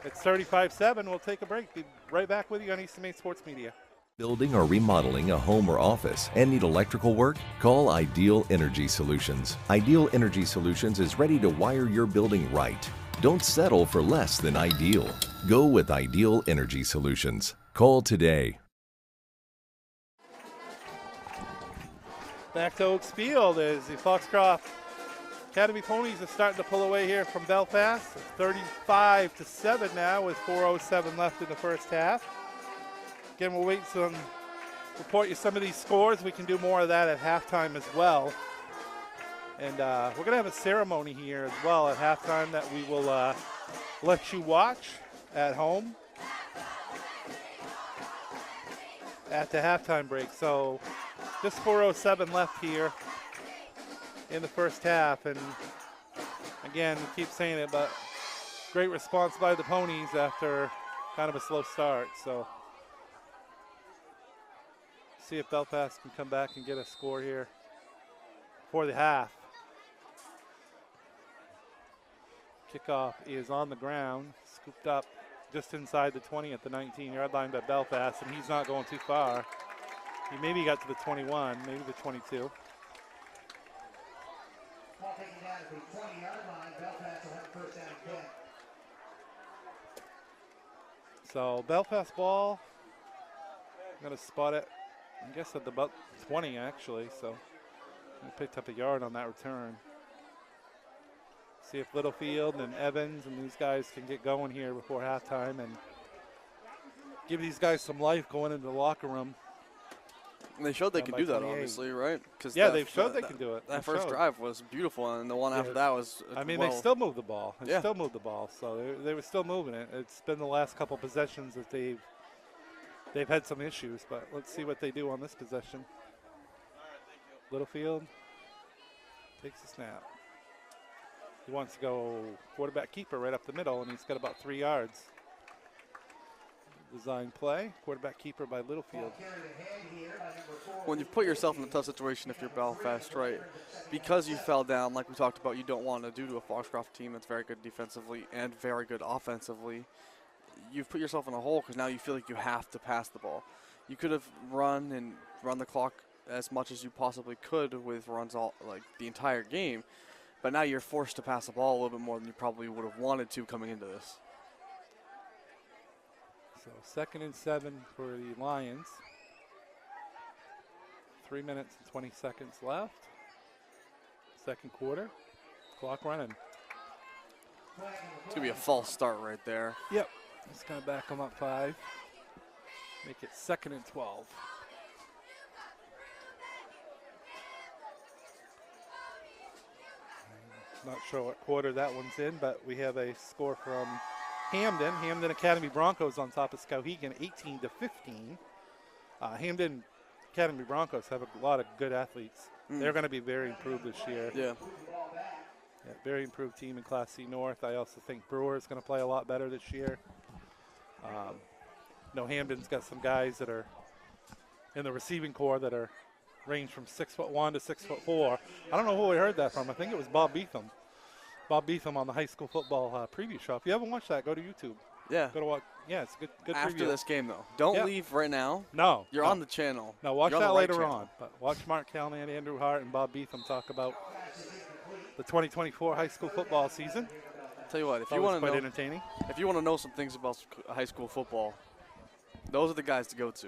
It's 35-7. We'll take a break. Be right back with you on Eastern Maine Sports Media. Building or remodeling a home or office and need electrical work? Call Ideal Energy Solutions. Ideal Energy Solutions is ready to wire your building right. Don't settle for less than ideal. Go with Ideal Energy Solutions. Call today. Back to Oaks Field as the Foxcroft Academy Ponies are starting to pull away here from Belfast. It's 35-7 now with 4:07 left in the first half. Again, we'll wait to report you some of these scores. We can do more of that at halftime as well. And we're going to have a ceremony here as well at halftime that we will let you watch at home. at the halftime break. So just 4:07 left here in the first half. And again, we keep saying it, but great response by the Ponies after kind of a slow start. So see if Belfast can come back and get a score here for the half. Kickoff is on the ground, scooped up just inside the 20 at the 19-yard line by Belfast, and he's not going too far. He maybe got to the 21, maybe the 22. So Belfast ball, I'm going to spot it, I guess at about 20 actually, so he picked up a yard on that return. See if Littlefield and Evans and these guys can get going here before halftime and give these guys some life going into the locker room. And they showed they can do that, obviously, right? Yeah, they've showed they can do it. That first drive was beautiful, and the one after that was. I mean, well, they still moved the ball. They Yeah. still moved the ball, so they were still moving it. It's been the last couple possessions that they've had some issues, but let's see what they do on this possession. Littlefield takes a snap. He wants to go quarterback keeper right up the middle, and he's got about 3 yards. Design play, quarterback keeper by Littlefield. When you put yourself in a tough situation, if you're Belfast, right, because you fell down, like we talked about, you don't want to do to a Foxcroft team that's very good defensively and very good offensively. You've put yourself in a hole because now you feel like you have to pass the ball. You could have run the clock as much as you possibly could with runs all like the entire game, but now you're forced to pass the ball a little bit more than you probably would have wanted to coming into this. So 2nd and 7 for the Lions. 3 minutes and 20 seconds left. Second quarter. Clock running. It's going to be a false start right there. Yep. It's going to back them up 5. Make it 2nd and 12. Not sure what quarter that one's in, but we have a score from Hamden. Hamden Academy Broncos on top of Skowhegan, 18-15. Hamden Academy Broncos have a lot of good athletes. They're going to be very improved this year. Yeah. Very improved team in Class C North. I also think Brewer is going to play a lot better this year. Hamden's got some guys that are in the receiving corps that are range from 6'1" to 6'4". I don't know who we heard that from. I think it was Bob Beetham. Bob Beetham on the high school football preview show. If you haven't watched that, go to YouTube. Yeah. Go to watch. Yeah, it's a good After preview. this game, though. Don't leave right now. No. You're on the channel. No, watch You're that on the right later channel. on. But watch Mark Callahan, Andrew Hart, and Bob Beetham talk about the 2024 high school football season. Tell you what, if you Always want to quite know, entertaining. if you want to know some things about high school football, those are the guys to go to.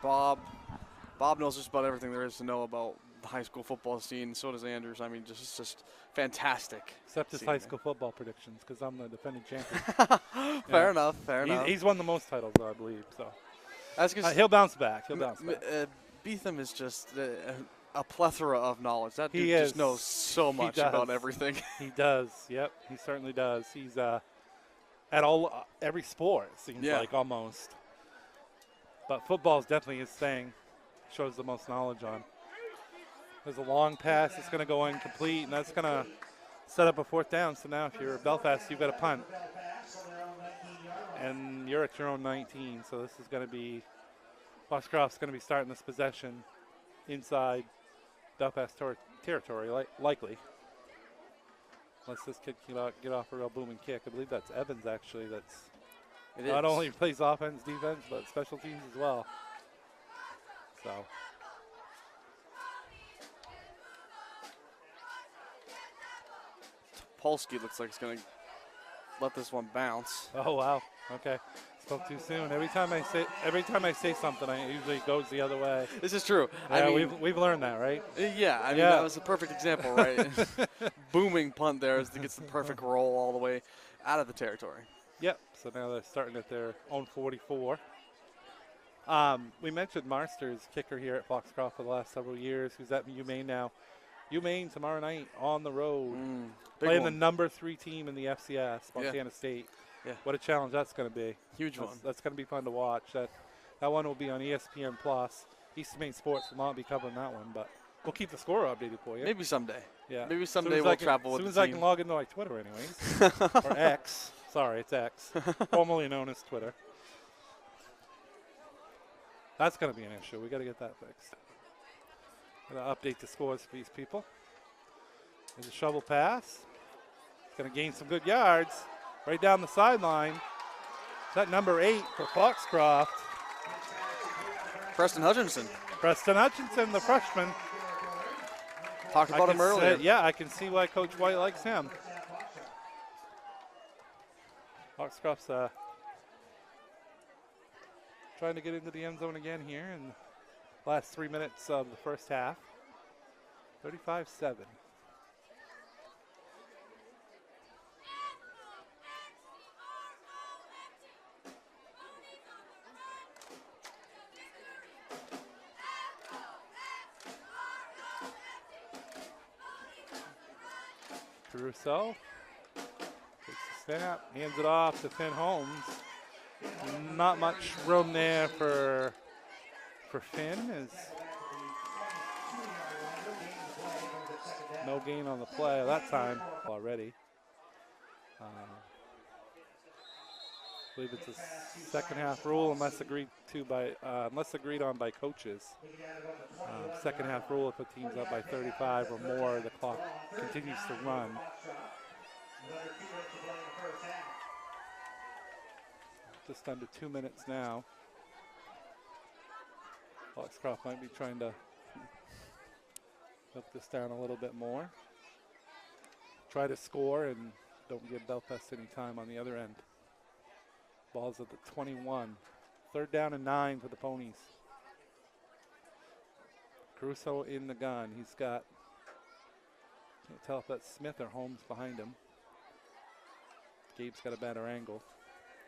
Bob knows just about everything there is to know about the high school football scene. So does Andrews. I mean, just fantastic. Except his scene high there. school football predictions, because I'm the defending champion. Fair enough. Fair enough. He's won the most titles, I believe. So That's 'cause he'll bounce back. He'll bounce back. Beetham is just a plethora of knowledge. That dude He just is. knows so He much does. about everything. He does. Yep, he certainly does. He's at every sport, it seems Yeah. like, almost. But football is definitely his thing. Shows the most knowledge on. There's a long pass. It's going to go incomplete, and that's going to set up a 4th down. So now if you're Belfast, you've got a punt. And you're at your own 19. So this is going to be Foxcroft's going to be starting this possession inside Belfast territory, likely. Unless this kid can get off a real booming kick. I believe that's Evans, actually, that's not only plays offense, defense, but special teams as well. So Polsky looks like he's going to let this one bounce. oh wow, okay, spoke too soon. Every time I say something, it usually goes the other way. This is true. Yeah, I mean, we've learned that, right? yeah, I mean, that was a perfect example, right? Booming punt there as it gets the perfect roll all the way out of the territory. Yep. So now they're starting at their own 44. We mentioned Marster's kicker here at Foxcroft for the last several years, who's at UMaine now. UMaine tomorrow night on the road, playing the number 3 team in the FCS, Montana State. Yeah. What a challenge that's going to be. Huge one. That's going to be fun to watch. That That one will be on ESPN Plus. East Main Sports will not be covering that one, but we'll keep the score updated for you. Maybe someday. Yeah. Maybe someday we'll travel with the team. As soon as I can log into my Twitter anyways. Or X. Sorry, it's X. Formerly known as Twitter. That's going to be an issue. We got to get that fixed. Got to update the scores for these people. There's a shovel pass. It's going to gain some good yards right down the sideline. Is that number 8 for Foxcroft? Preston Hutchinson. Preston Hutchinson, the freshman. Talked about him earlier. Yeah, I can see why Coach White likes him. Foxcroft's trying to get into the end zone again here in the last 3 minutes of the first half. 35-7. Caruso takes the snap, hands it off to Finn Holmes. Not much room there for Finn. As no gain on the play that time already. I believe it's a second half rule unless agreed on by coaches. Second half rule, if a team's up by 35 or more, the clock continues to run. Just under 2 minutes now. Foxcroft might be trying to up this down a little bit more. Try to score and don't give Belfast any time on the other end. Ball's at the 21. 3rd down and 9 for the Ponies. Caruso in the gun. He's got, can't tell if that's Smith or Holmes behind him. Gabe's got a better angle.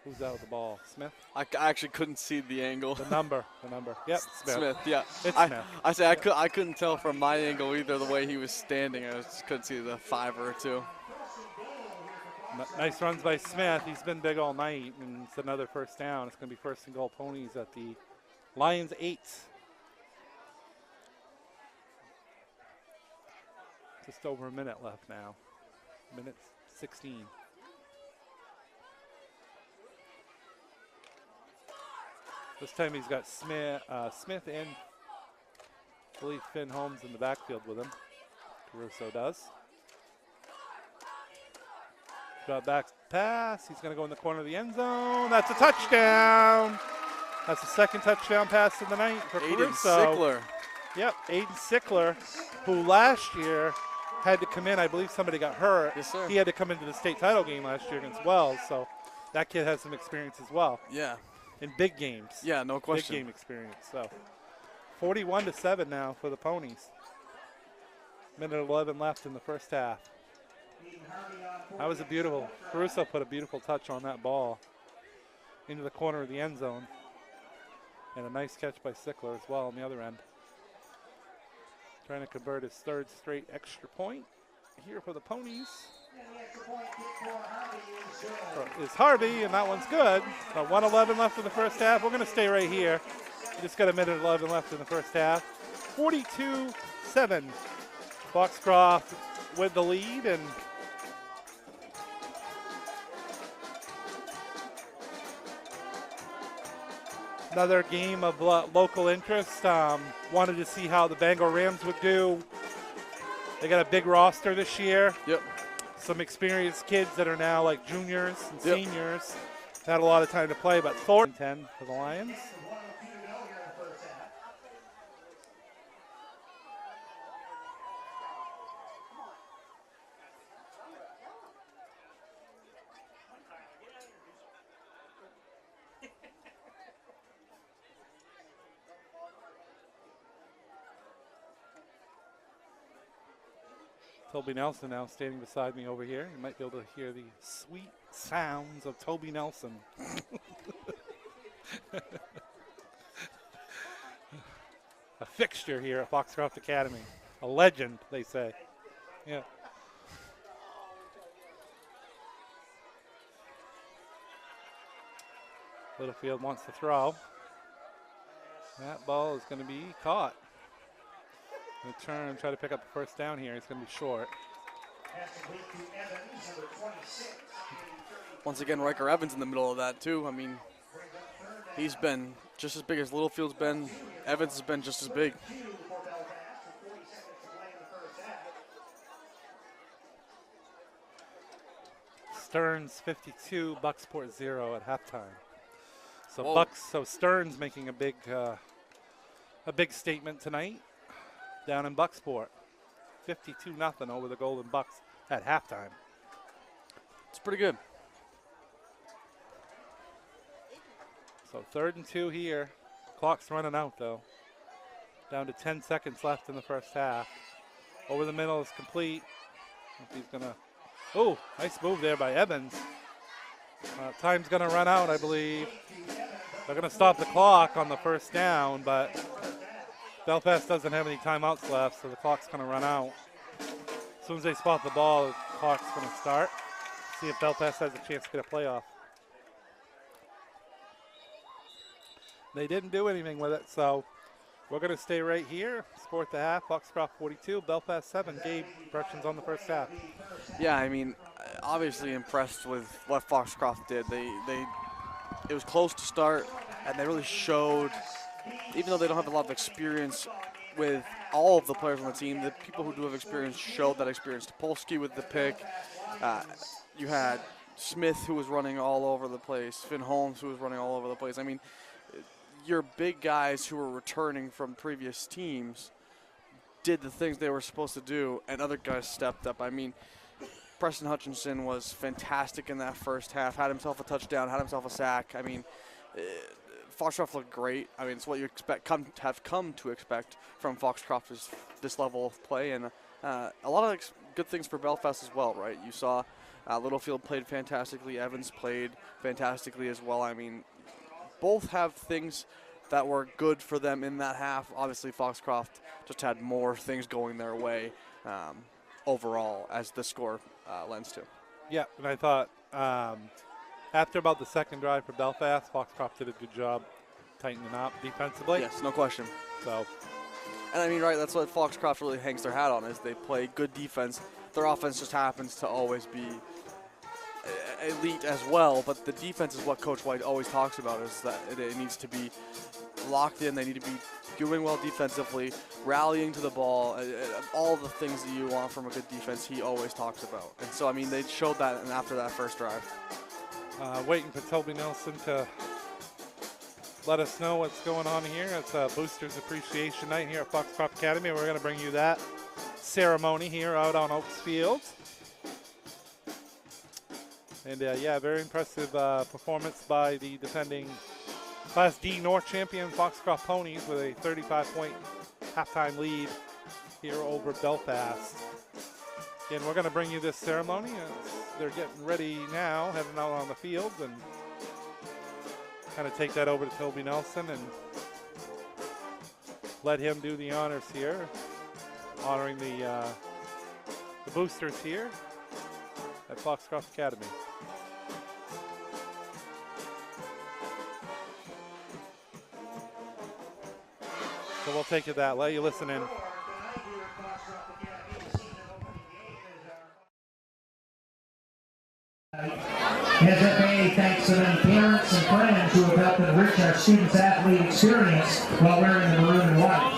Who's out with the ball? Smith? I actually couldn't see the angle. The number. Yep, Smith, yeah. It's Smith. I say I couldn't tell from my angle either the way he was standing. I just couldn't see the 5 or 2. Nice runs by Smith. He's been big all night, and it's another first down. It's going to be 1st and goal Ponies at the Lions 8. Just over a minute left now. Minute 16. This time he's got Smith and I believe Finn Holmes in the backfield with him. Caruso does. Drop back pass. He's going to go in the corner of the end zone. That's a touchdown. That's the 2nd touchdown pass of the night for Aiden Caruso. Sickler. Yep, Aiden Sickler, who last year had to come in. I believe somebody got hurt. Yes, sir. He had to come into the state title game last year against Wells, so that kid has some experience as well. Yeah. In big games. Yeah, no question. Big game experience. So 41-7 now for the Ponies. Minute 11 left in the first half. That was a beautiful, Caruso put a beautiful touch on that ball into the corner of the end zone. And a nice catch by Sickler as well on the other end. Trying to convert his 3rd straight extra point here for the Ponies. Is Harvey, and that one's good. 1:11 left in the first half. We're going to stay right here. We just got a minute 11 left in the first half. 42-7. Foxcroft with the lead, and another game of local interest. Wanted to see how the Bangor Rams would do. They got a big roster this year. Yep. Some experienced kids that are now like juniors and seniors. Had a lot of time to play, but 4-10 for the Lions. Toby Nelson now standing beside me over here. You might be able to hear the sweet sounds of Toby Nelson. A fixture here at Foxcroft Academy. A legend, they say. Yeah. Littlefield wants to throw. That ball is going to be caught. Return, try to pick up the first down here. He's going to be short. Once again, Riker Evans in the middle of that too. I mean, he's been just as big as Littlefield's been. Evans has been just as big. Stearns 52, Bucksport 0 at halftime. So Whoa. Stearns making a big statement tonight down in Bucksport. 52-0 over the Golden Bucks at halftime. It's pretty good. So 3rd and 2 here. Clock's running out though. Down to 10 seconds left in the first half. Over the middle is complete. He's gonna. Oh, nice move there by Evans. Time's gonna run out, I believe. They're gonna stop the clock on the first down, but Belfast doesn't have any timeouts left, so the clock's gonna run out. As soon as they spot the ball, the clock's gonna start. See if Belfast has a chance to get a playoff. They didn't do anything with it, so we're going to stay right here. Score at the half. Foxcroft 42, Belfast 7. Gabe, impressions on the first half? Yeah, I mean, obviously impressed with what Foxcroft did. It was close to start, and they really showed, even though they don't have a lot of experience with all of the players on the team, the people who do have experience showed that experience. Topolsky with the pick. You had Smith, who was running all over the place. Finn Holmes, who was running all over the place. I mean, your big guys who were returning from previous teams did the things they were supposed to do, and other guys stepped up. I mean, Preston Hutchinson was fantastic in that first half, had himself a touchdown, had himself a sack. I mean, Foxcroft looked great. I mean, it's what you have come to expect from Foxcroft is this level of play, and a lot of good things for Belfast as well, right? You saw Littlefield played fantastically, Evans played fantastically as well. I mean, both have things that were good for them in that half. Obviously, Foxcroft just had more things going their way overall, as the score lends to. Yeah, and I thought after about the second drive for Belfast, Foxcroft did a good job tightening up defensively. Yes, no question. So, and I mean, right, that's what Foxcroft really hangs their hat on, is they play good defense. Their offense just happens to always be elite as well, but the defense is what Coach White always talks about, is that it needs to be locked in. They need to be doing well defensively, rallying to the ball, all the things that you want from a good defense he always talks about. And so, I mean, they showed that after that first drive. Waiting for Toby Nelson to let us know what's going on here. It's a Boosters Appreciation Night here at Foxcroft Academy. We're going to bring you that ceremony here out on Oaks Field. And yeah, very impressive performance by the defending Class D North champion Foxcroft Ponies with a 35-point halftime lead here over Belfast. Again, we're going to bring you this ceremony. They're getting ready now, heading out on the field, and kind of take that over to Toby Nelson and let him do the honors here, honoring the boosters here at Foxcroft Academy. So we'll take it that. Let you listen in. SFA thanks to many parents and friends who have helped enrich our students' athlete experience while wearing the maroon and white.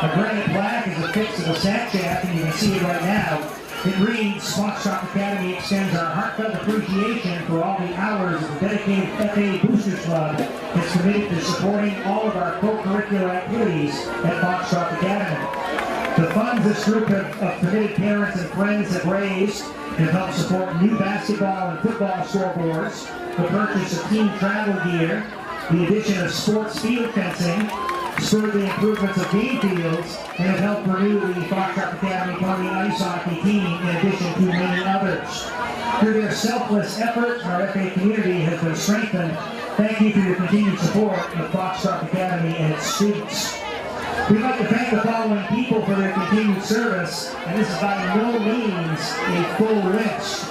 A granite plaque is affixed to the sack shaft, and you can see it right now. It reads, Foxcroft Academy extends our heartfelt appreciation for all the hours of the dedicated FA Boosters Club that's committed to supporting all of our co-curricular activities at Foxcroft Academy. The funds this group of committed parents and friends have raised have helped support new basketball and football scoreboards, the purchase of team travel gear, the addition of sports field fencing, spurred the improvements of game fields, and have helped renew the Foxcroft Academy Pony Ice Hockey team in addition to many others. Through their selfless effort, our FA community has been strengthened. Thank you for your continued support of Foxcroft Academy and its students. We'd like to thank the following people for their continued service, and this is by no means a full list.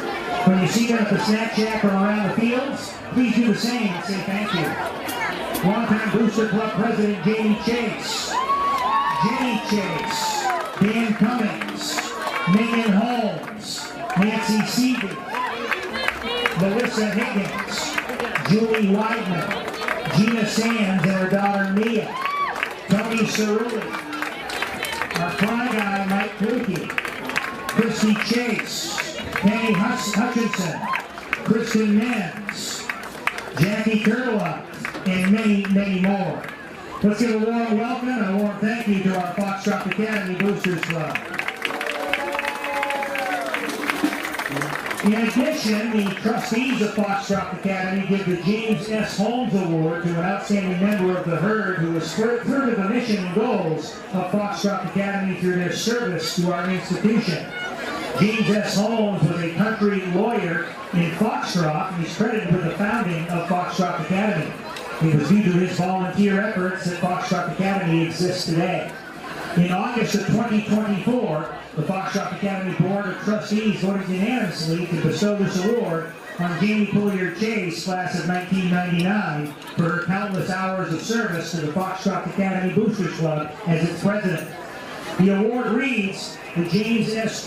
When you see them at the snack shack or around the fields, please do the same and say thank you. Longtime Booster Club President Jamie Chase, Jenny Chase, Dan Cummings, Megan Holmes, Nancy Seaton, Melissa Higgins, Julie Weidman, Gina Sands and her daughter Mia, Tony Cerulli, our fly guy Mike Kluke, Christy Chase, Penny Hutchinson, Kristen Menz, Jackie Kurloff, and many, many more. Let's give a warm welcome and a warm thank you to our Foxcroft Academy Boosters Club. In addition, the trustees of Foxcroft Academy give the James S. Holmes Award to an outstanding member of the herd who has furthered the mission and goals of Foxcroft Academy through their service to our institution. James S. Holmes was a country lawyer in Foxcroft, and he's credited with the founding of Foxcroft Academy. It was due to his volunteer efforts that Foxcroft Academy exists today. In August of 2024, the Foxcroft Academy Board of Trustees voted unanimously to bestow this award on Jamie Pullier Chase, class of 1999, for her countless hours of service to the Foxcroft Academy Boosters Club as its president. The award reads, the James S.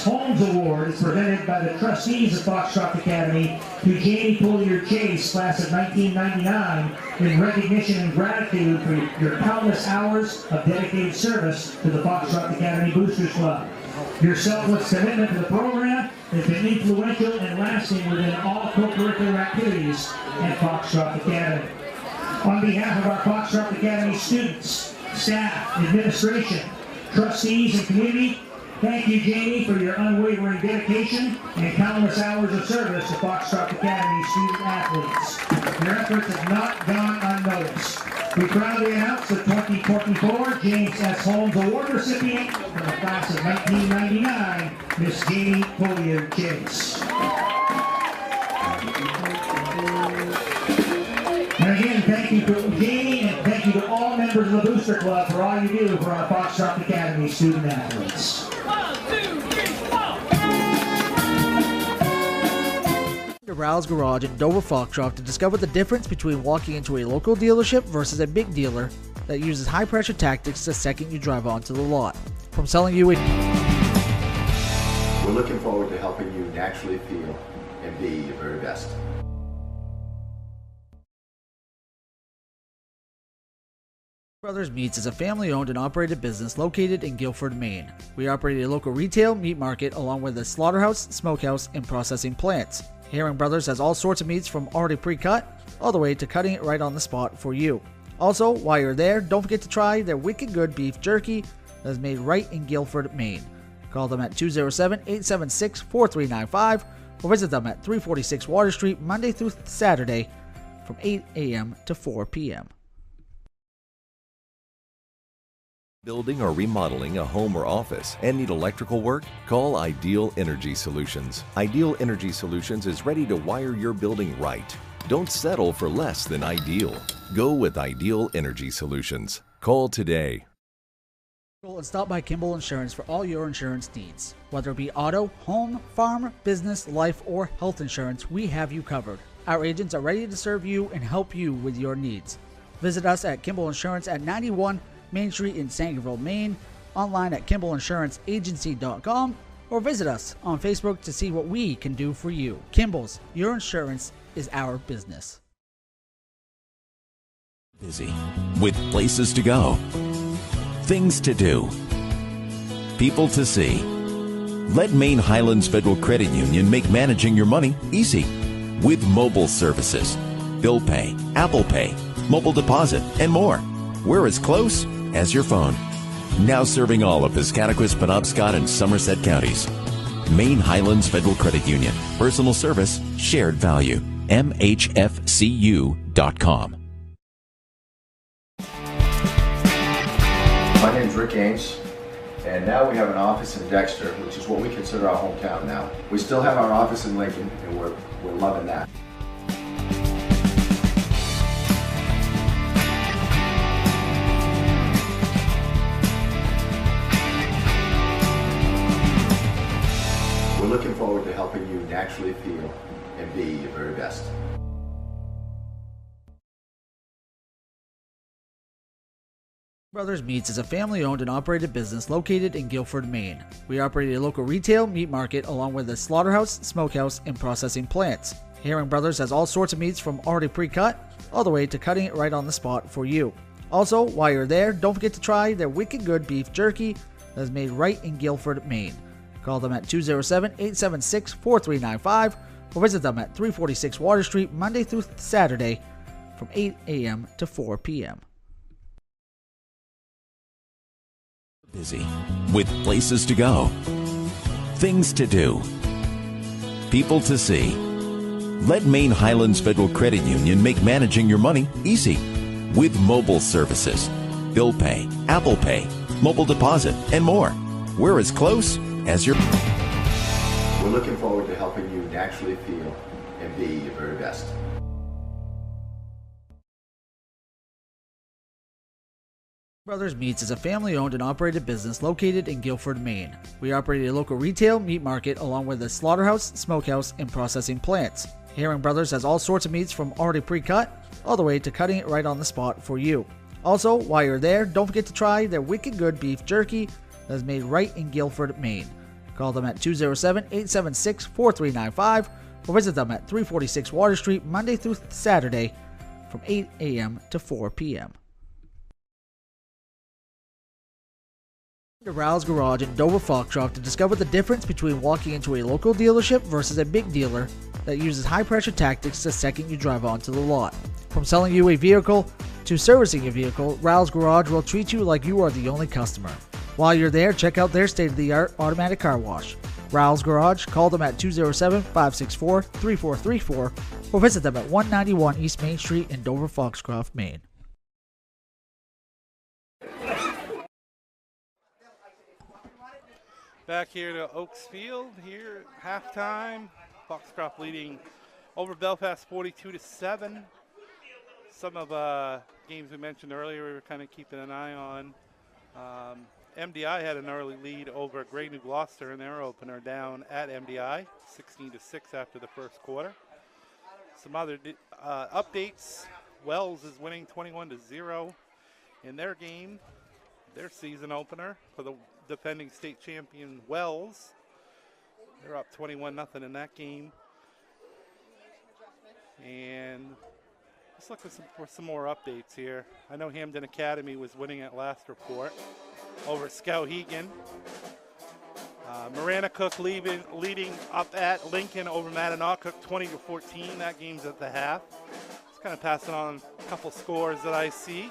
Holmes Award is presented by the trustees of Foxcroft Academy to Jamie Pullier Chase, class of 1999, in recognition and gratitude for your countless hours of dedicated service to the Foxcroft Academy Boosters Club. Your selfless commitment to the program has been influential and lasting within all co-curricular activities at Foxcroft Academy. On behalf of our Foxcroft Academy students, staff, administration, trustees, and community, thank you, Jamie, for your unwavering dedication and countless hours of service to Foxcroft Academy student athletes. Your efforts have not gone unnoticed. We proudly announce the 2024 James S. Holmes Award recipient from the class of 1999, Miss Jamie Pullier Chase. And again, thank you to Jamie and thank you to all members of the Booster Club for all you do for our Foxcroft Academy student athletes. 1, 2, 3, 4! To Rouse Garage in Dover Foxcroft to discover the difference between walking into a local dealership versus a big dealer that uses high pressure tactics the second you drive onto the lot. From selling you a... We're looking forward to helping you naturally feel and be your very best. Brothers Meats is a family-owned and operated business located in Guilford, Maine. We operate a local retail meat market along with a slaughterhouse, smokehouse, and processing plants. Herring Brothers has all sorts of meats from already pre-cut all the way to cutting it right on the spot for you. Also, while you're there, don't forget to try their wicked good beef jerky that is made right in Guilford, Maine. Call them at 207-876-4395 or visit them at 346 Water Street Monday through Saturday from 8 a.m. to 4 p.m. Building or remodeling a home or office and need electrical work? Call Ideal Energy Solutions. Ideal Energy Solutions is ready to wire your building right. Don't settle for less than ideal. Go with Ideal Energy Solutions. Call today. And stop by Kimball Insurance for all your insurance needs. Whether it be auto, home, farm, business, life, or health insurance, we have you covered. Our agents are ready to serve you and help you with your needs. Visit us at Kimball Insurance at 91 Main Street in Sangerville, Maine, online at KimballInsuranceAgency.com, or visit us on Facebook to see what we can do for you. Kimball's, your insurance is our business. Busy with places to go, things to do, people to see. Let Maine Highlands Federal Credit Union make managing your money easy with mobile services, bill pay, Apple Pay, mobile deposit, and more. We're as close as your phone. Now serving all of Piscataquis, Penobscot, and Somerset counties. Maine Highlands Federal Credit Union. Personal service, shared value. MHFCU.com. My name's Rick Ames, and now we have an office in Dexter, which is what we consider our hometown now. We still have our office in Lincoln, and we're loving that. We're looking forward to helping you naturally feel and be your very best. Brothers Meats is a family-owned and operated business located in Guilford, Maine. We operate a local retail meat market along with a slaughterhouse, smokehouse, and processing plants. Herring Brothers has all sorts of meats from already pre-cut all the way to cutting it right on the spot for you. Also, while you're there, don't forget to try their wicked good beef jerky that is made right in Guilford, Maine. Call them at 207-876-4395 or visit them at 346 Water Street Monday through Saturday from 8 a.m. to 4 p.m. Busy with places to go, things to do, people to see. Let Maine Highlands Federal Credit Union make managing your money easy with mobile services, bill pay, Apple Pay, mobile deposit, and more. We're as close as your... We're looking forward to helping you naturally feel and be your very best. Brothers Meats is a family-owned and operated business located in Guilford, Maine. We operate a local retail meat market along with a slaughterhouse, smokehouse, and processing plants. Herring Brothers has all sorts of meats from already pre-cut all the way to cutting it right on the spot for you. Also, while you're there, don't forget to try their wicked good beef jerky that is made right in Guilford, Maine. Call them at 207-876-4395 or visit them at 346 Water Street Monday through Saturday from 8 a.m. to 4 p.m. To Rouse Garage in Dover Foxcroft to discover the difference between walking into a local dealership versus a big dealer that uses high-pressure tactics the second you drive onto the lot. From selling you a vehicle to servicing your vehicle, Rouse Garage will treat you like you are the only customer. While you're there, check out their state-of-the-art automatic car wash. Rouse Garage, call them at 207-564-3434 or visit them at 191 East Main Street in Dover Foxcroft, Maine. Back here to Oaks Field, here at halftime. Foxcroft leading over Belfast 42-7. Some of games we mentioned earlier we were kind of keeping an eye on. MDI had an early lead over Grey New Gloucester in their opener down at MDI, 16-6 after the first quarter. Some other updates. Wells is winning 21-0 in their game, their season opener for the defending state champion Wells. They're up 21-0 in that game. And let's look for some more updates here. I know Hamden Academy was winning at last report over Skowhegan. Marana Cook leading up at Lincoln over Mackinac Cook 20-14. That game's at the half. Just kind of passing on a couple scores that I see.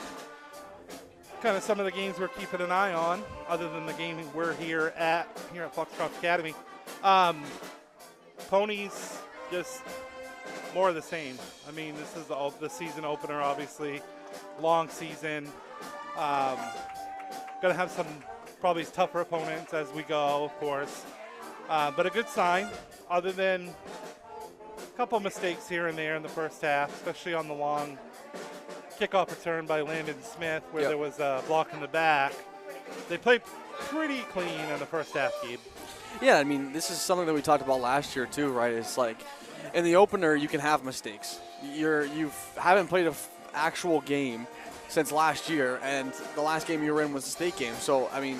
Kind of some of the games we're keeping an eye on, other than the game we're here at Foxcroft Academy. Ponies, just more of the same. I mean, this is the season opener, obviously. Long season. Going to have some probably tougher opponents as we go, of course. But a good sign, other than a couple mistakes here and there in the first half, especially on the long kickoff return by Landon Smith where there was a block in the back. They played pretty clean in the first half, Gabe. Yeah, I mean, this is something that we talked about last year too, right? It's like in the opener you can have mistakes. You haven't played an actual game since last year, and the last game you were in was the state game. So, I mean,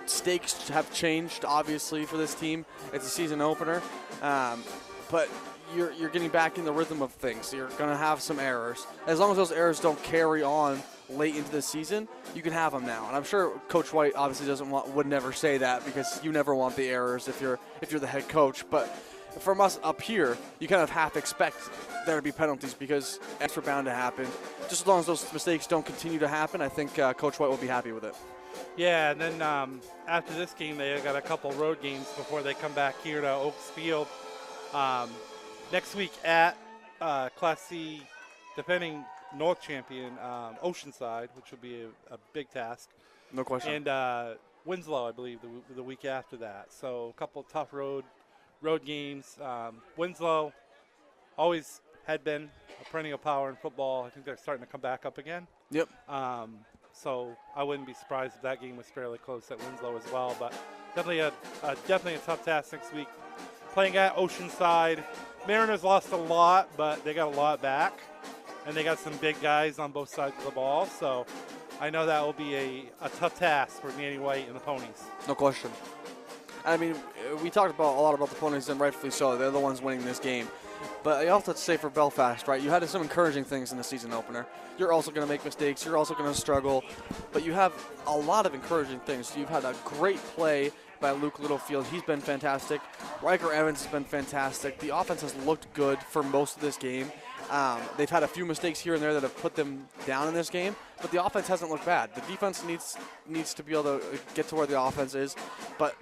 stakes have changed, obviously, for this team. It's a season opener. But you're getting back in the rhythm of things. You're going to have some errors. As long as those errors don't carry on late into the season, you can have them now. And I'm sure Coach White obviously would never say that, because you never want the errors if you're the head coach. But from us up here, you kind of have to expect there to be penalties, because that's bound to happen. Just as long as those mistakes don't continue to happen, I think Coach White will be happy with it. Yeah, and then after this game, they got a couple road games before they come back here to Oaks Field. Next week at Class C defending North champion Oceanside, which will be a big task. No question. And Winslow, I believe, the week after that. So a couple tough road games. Winslow always had been a perennial power in football. I think they're starting to come back up again. Yep. So I wouldn't be surprised if that game was fairly close at Winslow as well. But definitely a tough task next week. Playing at Oceanside. Mariners lost a lot, but they got a lot back. And they got some big guys on both sides of the ball. So I know that will be a tough task for Manny White and the Ponies. No question. I mean, we talked a lot about the Ponies, and rightfully so. They're the ones winning this game. But I also have to say for Belfast, right, you had some encouraging things in the season opener. You're also going to make mistakes. You're also going to struggle. But you have a lot of encouraging things. You've had a great play by Luke Littlefield. He's been fantastic. Riker Evans has been fantastic. The offense has looked good for most of this game. They've had a few mistakes here and there that have put them down in this game, but the offense hasn't looked bad. The defense needs to be able to get to where the offense is. But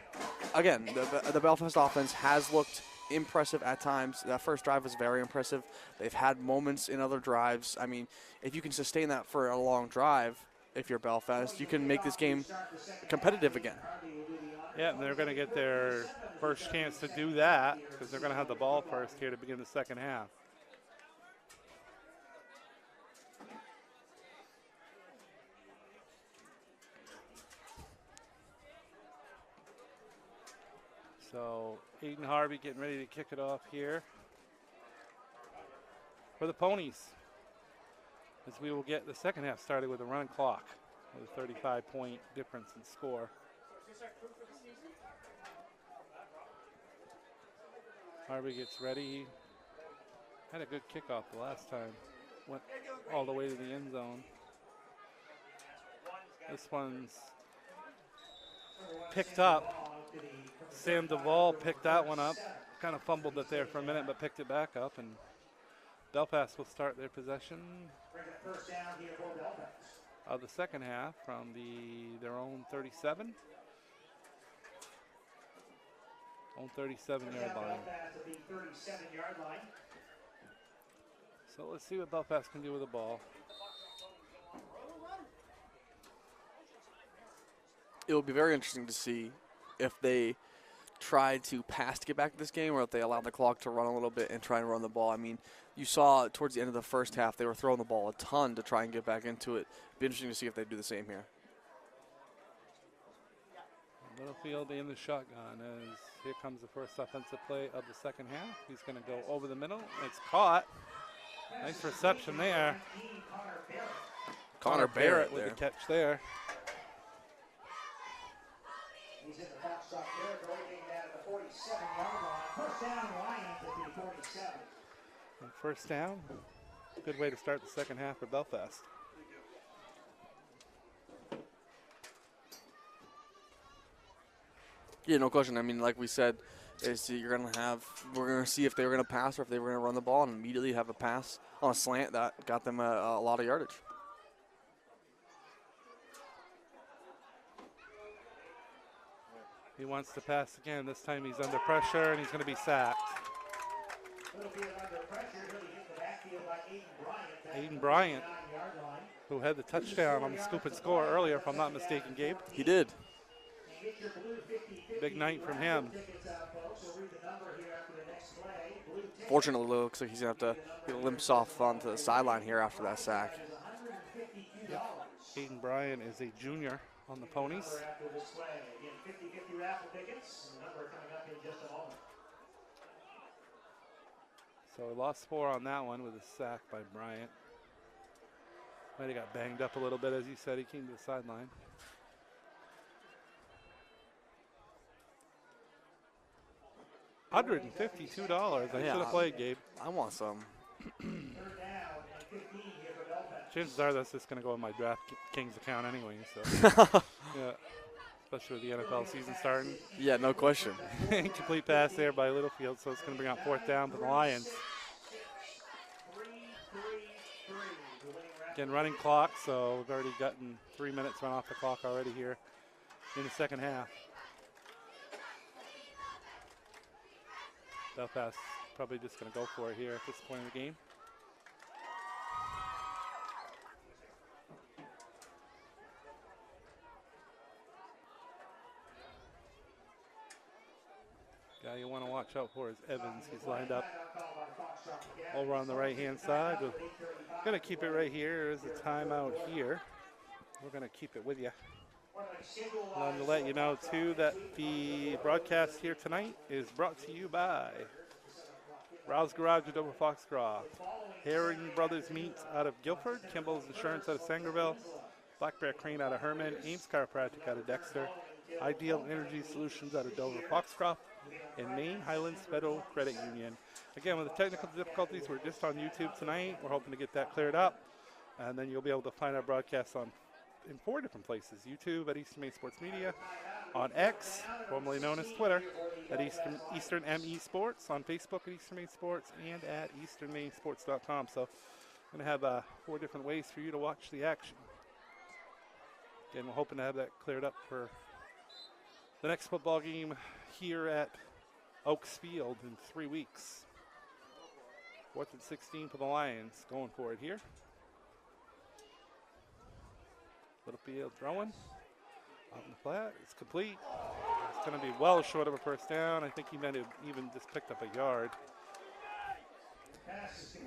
again, the Belfast offense has looked impressive at times. That first drive was very impressive. They've had moments in other drives. I mean, if you can sustain that for a long drive, if you're Belfast, you can make this game competitive again. Yeah, and they're going to get their first chance to do that because they're going to have the ball first here to begin the second half. So Aiden Harvey getting ready to kick it off here for the Ponies, as we will get the second half started with a running clock with a 35-point difference in score. Harvey gets ready. Had a good kickoff the last time. Went all the way to the end zone. This one's picked up. Sam Duvall picked that one up. Kind of fumbled it there for a minute, but picked it back up. And Belfast will start their possession of the second half from their own 37. On 37-yard line. So let's see what Belfast can do with the ball. It will be very interesting to see if they try to pass to get back to this game or if they allow the clock to run a little bit and try and run the ball. I mean, you saw towards the end of the first half they were throwing the ball a ton to try and get back into it. It'll be interesting to see if they do the same here. Littlefield in the shotgun as here comes the first offensive play of the second half. He's going to go over the middle. It's caught. Nice reception there. Connor Barrett with there. the catch there. He's in the Foxcroft territory, getting down at the 47-yard line. First down, Lions at the 47. And first down. Good way to start the second half for Belfast. Yeah, no question. I mean, like we said, we're going to see if they were going to pass or if they were going to run the ball and immediately have a pass on a slant that got them a lot of yardage. He wants to pass again. This time he's under pressure and he's going to be sacked. Aiden Bryant, who had the touchdown on the scoop and score earlier, if I'm not mistaken, Gabe. He did. Big night from him. Fortunately, it looks like he's going to have to limp off onto the sideline here after that sack. Aiden Bryant is a junior on the Ponies. So we lost 4 on that one with a sack by Bryant. Might have got banged up a little bit, as you said. He came to the sideline. $152. I should have played, Gabe. I want some. Chances are that's just going to go in my DraftKings account anyway. So, yeah, especially with the NFL season starting. Yeah, no question. Incomplete pass there by Littlefield, so it's going to bring out fourth down for the Lions. Again, running clock, so we've already gotten 3 minutes run off the clock already here in the second half. Belfast probably just going to go for it here at this point in the game. Guy you want to watch out for is Evans. He's lined up over on the right-hand side. We're going to keep it right here. There's a timeout here. We're going to keep it with you. I wanted to let you know, too, that the broadcast here tonight is brought to you by Rouse Garage at Dover Foxcroft, Herring Brothers Meats out of Guilford, Kimball's Insurance out of Sangerville, Black Bear Crane out of Herman, Ames Chiropractic out of Dexter, Ideal Energy Solutions out of Dover Foxcroft, and Maine Highlands Federal Credit Union. Again, with the technical difficulties, we're just on YouTube tonight. We're hoping to get that cleared up, and then you'll be able to find our broadcasts in 4 different places: YouTube at Eastern Maine Sports Media, on X, formerly known as Twitter, at Eastern ME Sports, on Facebook at Eastern Maine Sports, and at easternmainesports.com. So I'm going to have 4 different ways for you to watch the action. Again, we're hoping to have that cleared up for the next football game here at Oaks Field in 3 weeks. 4th and 16 for the Lions, going for it here. Little field throwing. Out in the flat, it's complete. It's going to be well short of a first down. I think he might have even just picked up a yard.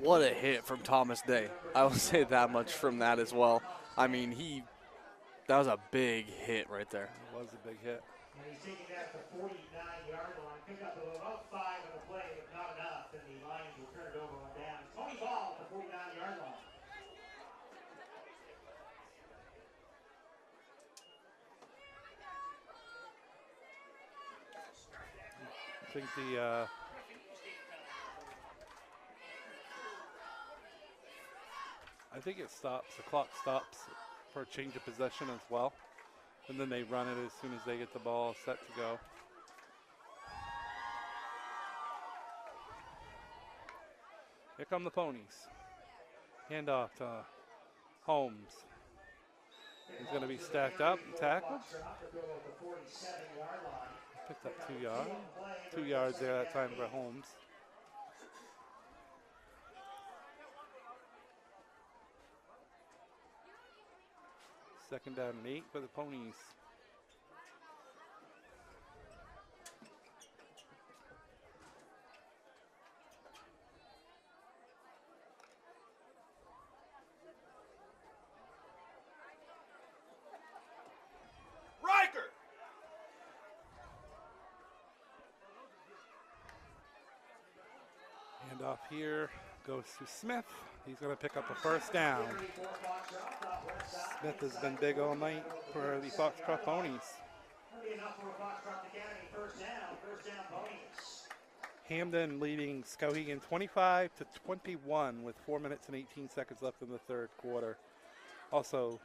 What a hit from Thomas Day. I will say that much from that as well. I mean, that was a big hit right there. It was a big hit. And he's taking that to the 49-yard line. Pick up about 5 on the play, but not enough. And the Lions will turn it over on down. Tony Ball at the 49-yard line. I think I think it stops. The clock stops for a change of possession as well, and then they run it as soon as they get the ball set to go. Here come the Ponies. Handoff to Holmes. He's going to be stacked up and tackled. Picked up 2 yards. 2 yards there that time for Holmes. Second down and 8 for the Ponies. Handoff here goes to Smith. He's going to pick up a first down. Smith has been big all night for the Foxcroft Ponies. Hamden leading Skowhegan 25-21 with 4 minutes and 18 seconds left in the third quarter. Also,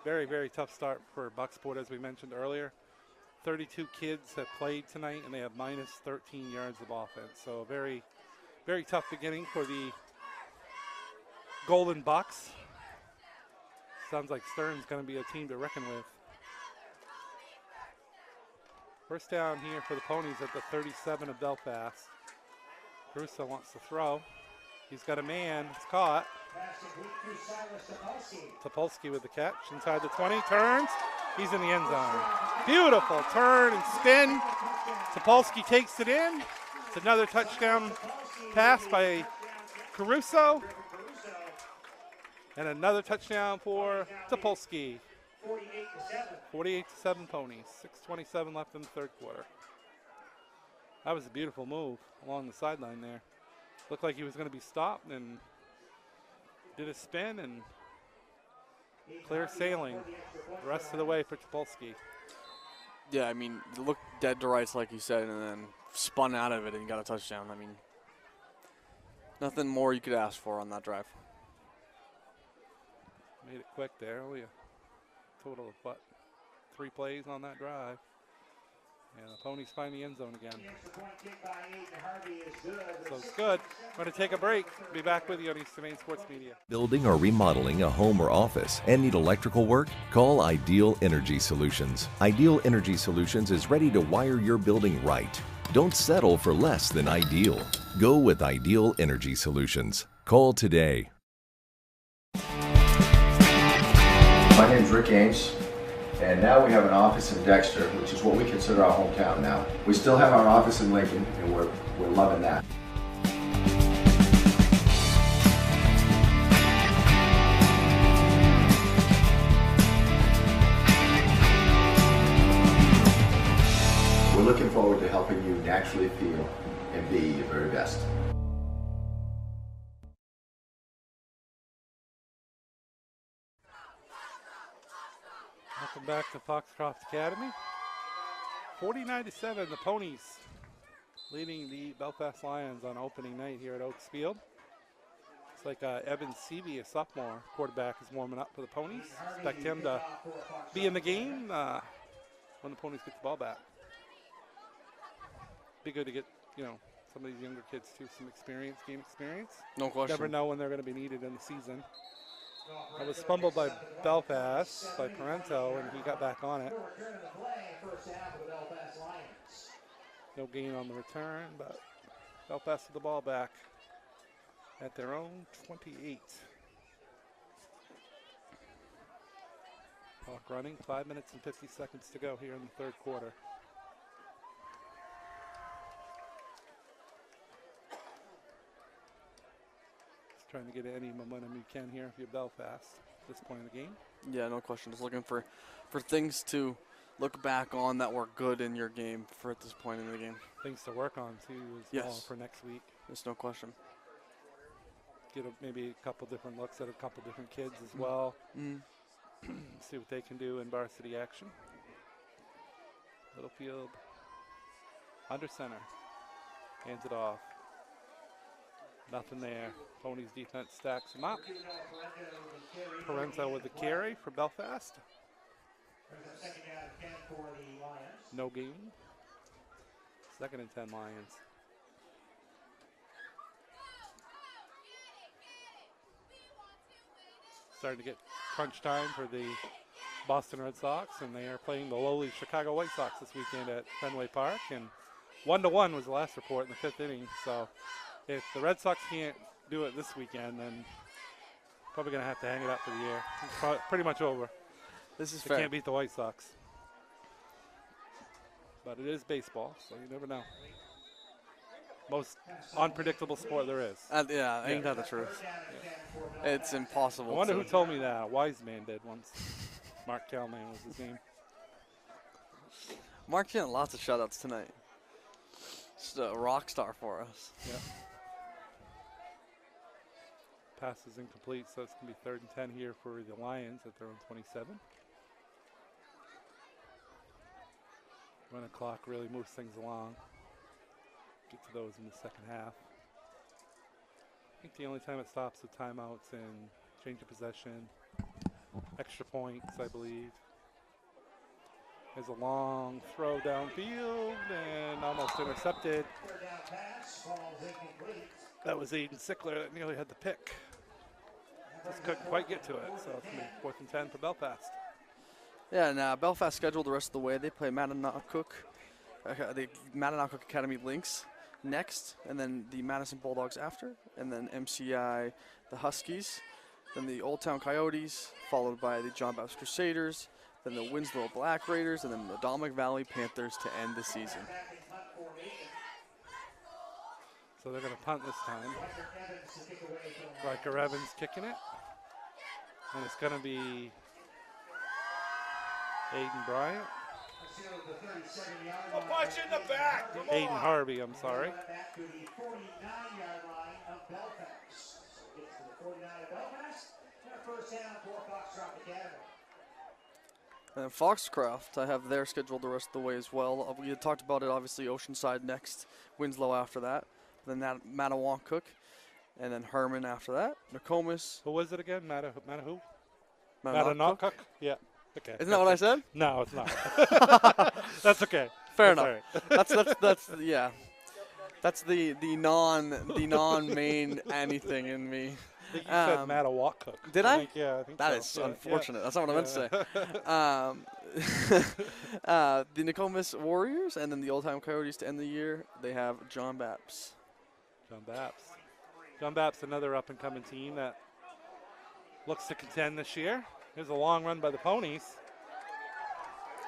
very, very tough start for Bucksport, as we mentioned earlier. 32 kids have played tonight, and they have minus 13 yards of offense. So a very, very tough beginning for the Golden Bucks. Sounds like Stern's going to be a team to reckon with. First down here for the Ponies at the 37 of Belfast. Caruso wants to throw. He's got a man. It's caught. Topolsky with the catch inside the 20. Turns. He's in the end zone. Beautiful turn and spin. Topolsky takes it in. It's another touchdown pass by Caruso. And another touchdown for Topolsky. 48-7 Ponies. 6:27 left in the third quarter. That was a beautiful move along the sideline there. Looked like he was going to be stopped and did a spin and clear sailing the rest of the way for Topolsky. Yeah, I mean, it looked dead to rights like you said, and then spun out of it and got a touchdown. I mean, nothing more you could ask for on that drive. Made it quick there. Only a total of, what, 3 plays on that drive. And the Ponies find the end zone again. So it's good. We're going to take a break. Be back with you on Eastern Maine Sports Media. Building or remodeling a home or office and need electrical work? Call Ideal Energy Solutions. Ideal Energy Solutions is ready to wire your building right. Don't settle for less than ideal. Go with Ideal Energy Solutions. Call today. My name's Rick Ames, and now we have an office in Dexter, which is what we consider our hometown now. We still have our office in Lincoln, and we're loving that. We're looking forward to helping you naturally feel and be your very best. Welcome back to Foxcroft Academy. 49-7, the Ponies leading the Belfast Lions on opening night here at Oaks Field. It's like Evan Seavey, a sophomore quarterback, is warming up for the Ponies. Expect him to be in the game when the Ponies get the ball back. Be good to get, some of these younger kids too, some experience, game experience. No question. Never know when they're going to be needed in the season. I was fumbled by Belfast, by Parento, and he got back on it. No gain on the return, but Belfast with the ball back at their own 28. Clock running, 5 minutes and 50 seconds to go here in the third quarter. Just trying to get any momentum you can here if you're Belfast at this point in the game. Yeah, no question. Just looking for things to look back on that were good in your game for at this point in the game. Things to work on too as well for next week. There's no question. Get maybe a couple different looks at a couple different kids as well. See what they can do in varsity action. Littlefield under center. Hands it off. Nothing there. Ponies defense stacks them up. Parenzo with the carry for Belfast. No gain. 2nd and 10 Lions. Starting to get crunch time for the Boston Red Sox, and they are playing the lowly Chicago White Sox this weekend at Fenway Park. And 1-1 was the last report in the 5th inning. So if the Red Sox can't do it this weekend, then probably going to have to hang it up for the year. It's pretty much over. This is They fair. can't beat the White Sox. But it is baseball, so you never know. Most unpredictable sport there is. Ain't that the truth? It's impossible. I wonder who told me that. A wise man did once. Mark Calman was his name. Mark's getting lots of shutouts tonight. Just a rock star for us. Yeah. Pass is incomplete, so it's going to be 3rd and 10 here for the Lions at their own 27. When the clock really moves things along. Get to those in the second half. I think the only time it stops with timeouts and change of possession, extra points, I believe. There's a long throw downfield and almost intercepted. That was Aiden Sickler that nearly had the pick. Just couldn't quite get to it, so it's going to be 4th and 10 for Belfast. Yeah, and Belfast scheduled the rest of the way. They play Mattanock the Mattanock Academy Lynx next, and then the Madison Bulldogs after, and then MCI the Huskies, then the Old Town Coyotes, followed by the John Baptist Crusaders, then the Winslow Black Raiders, and then the Dominic Valley Panthers to end the season. So they're going to punt this time. Riker Evans kicking it. And it's going to be Aiden Bryant. Aiden Harvey, I'm sorry. And Foxcroft, I have their scheduled the rest of the way as well. We had talked about it, obviously, Oceanside next, Winslow after that, then Mattawancook, and then Herman after that, Nokomis. Who was it again? Mattahook? Mattanock? Yeah. Okay. Isn't that what I said? No, it's not. That's okay. Fair That's enough. all right. That's yeah. That's the non main anything in me. I think you said Mattawancook. Did I? Yeah, I think That so. is unfortunate. That's not what I meant to say. The Nokomis Warriors and then the Old Time Coyotes to end the year. They have John Bapps. John Bapps, another up-and-coming team that looks to contend this year. Here's a long run by the Ponies.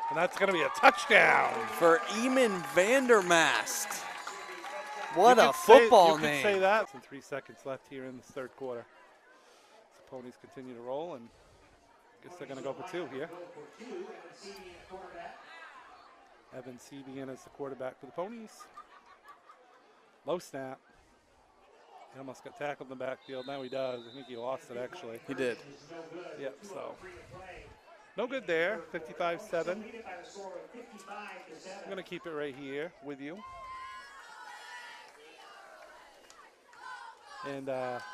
And that's going to be a touchdown. For Eamon Vandermast. What a football name. You could say that. And 3 seconds left here in this third quarter. The Ponies continue to roll, and I guess they're going to go for 2 here. Evan Seavey in as the quarterback for the Ponies. Low snap. He almost got tackled in the backfield. Now he does. I think he lost it, actually. He did. Yep, so No good there, 55-7. I'm going to keep it right here with you. And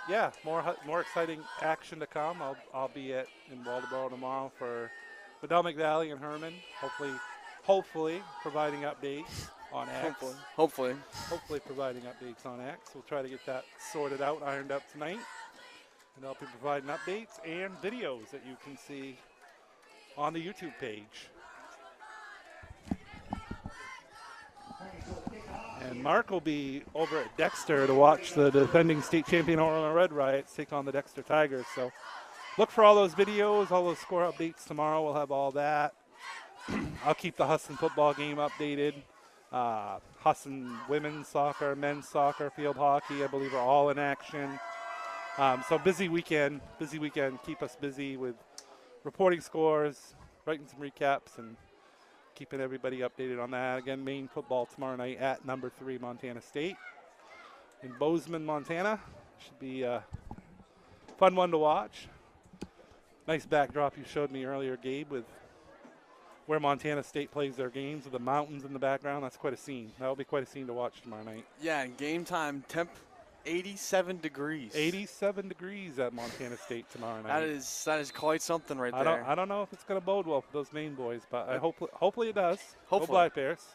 yeah, more exciting action to come. I'll be in Waldoboro tomorrow for Potomac Valley and Herman. Hopefully providing updates on X. Hopefully. Hopefully providing updates on X. We'll try to get that sorted out, ironed up tonight. And I'll be providing updates and videos that you can see on the YouTube page. And Mark will be over at Dexter to watch the defending state champion Orlando Red Riots take on the Dexter Tigers. So look for all those videos, all those score updates tomorrow. We'll have all that. I'll keep the Husson football game updated. Husson women's soccer, men's soccer, field hockey, I believe, are all in action. So busy weekend. Keep us busy with reporting scores, writing some recaps, and keeping everybody updated on that. Again, Maine football tomorrow night at number 3 Montana State in Bozeman, Montana. Should be a fun one to watch. Nice backdrop you showed me earlier, Gabe, with where Montana State plays their games with the mountains in the background. That's quite a scene. That will be quite a scene to watch tomorrow night. Yeah, and game time, temp 87 degrees. 87 degrees at Montana State tomorrow night. That is quite something right there. I don't know if it's going to bode well for those Maine boys, but hopefully it does. Hopefully. Go Black Bears.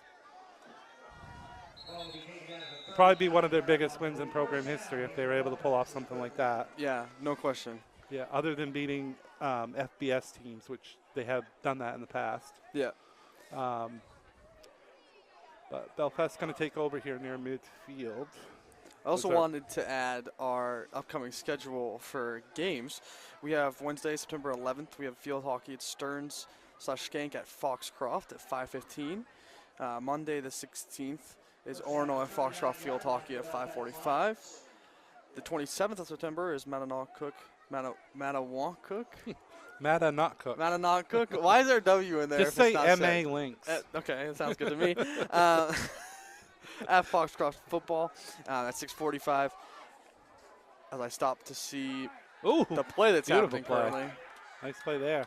Probably be one of their biggest wins in program history if they were able to pull off something like that. Yeah, no question. Yeah, other than beating FBS teams, which they have done that in the past. Yeah. But Belfast's going to take over here near midfield. I also wanted to add our upcoming schedule for games. We have Wednesday, September 11th. We have field hockey at Stearns/Skank at Foxcroft at 5:15. Monday, the 16th, is Orono at Foxcroft field hockey at 5:45. The 27th of September is Mattawamcook. Mattawamcook. Why is there a W in there? Just say MA Lynx. Okay, that sounds good to me. At Foxcroft football at 6:45. As I stop to see the play that's happening currently. Nice play there.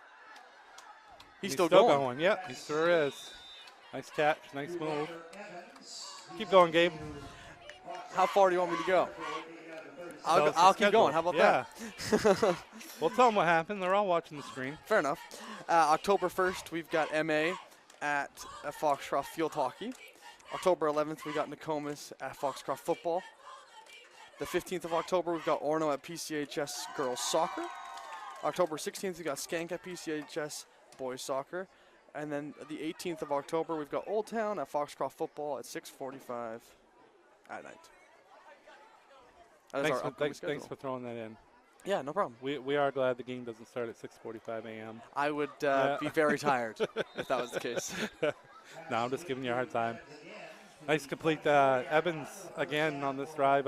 He's still going. Yep, he sure is. Nice catch, nice move. Keep going, Gabe. How far do you want me to go? I'll keep going. How about that? We'll tell them what happened. They're all watching the screen. Fair enough. October 1st, we've got MA at Foxcroft field hockey. October 11th, we got Nokomis at Foxcroft football. The 15th of October, we've got Orono at PCHS girls soccer. October 16th, we got Skank at PCHS boys soccer. And then the 18th of October, we've got Old Town at Foxcroft football at 6:45 at night. Thanks for throwing that in. Yeah, no problem. We are glad the game doesn't start at 6:45 a.m. I would be very tired if that was the case. No, I'm just giving you a hard time. Nice complete. Evans, again, on this drive.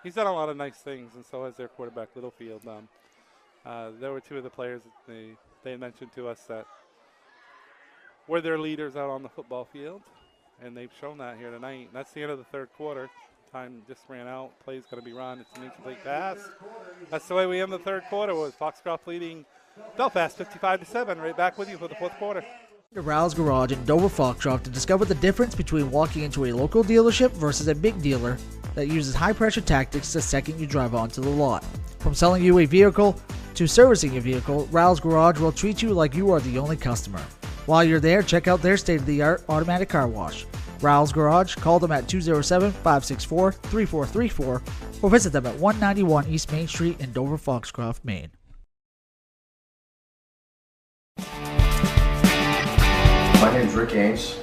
He's done a lot of nice things, and so has their quarterback, Littlefield. There were two of the players that they mentioned to us that were their leaders out on the football field, and they've shown that here tonight. And that's the end of the third quarter. Time just ran out. Play's going to be run. It's an incomplete pass. That's the way we end the third quarter, with Foxcroft leading Belfast 55-7. Right back with you for the fourth quarter. To Rouse Garage in Dover Foxcroft to discover the difference between walking into a local dealership versus a big dealer that uses high-pressure tactics the second you drive onto the lot. From selling you a vehicle to servicing your vehicle, Rouse Garage will treat you like you are the only customer. While you're there, check out their state-of-the-art automatic car wash. Rouse Garage, call them at 207-564-3434 or visit them at 191 East Main Street in Dover Foxcroft, Maine. My name is Rick Ames,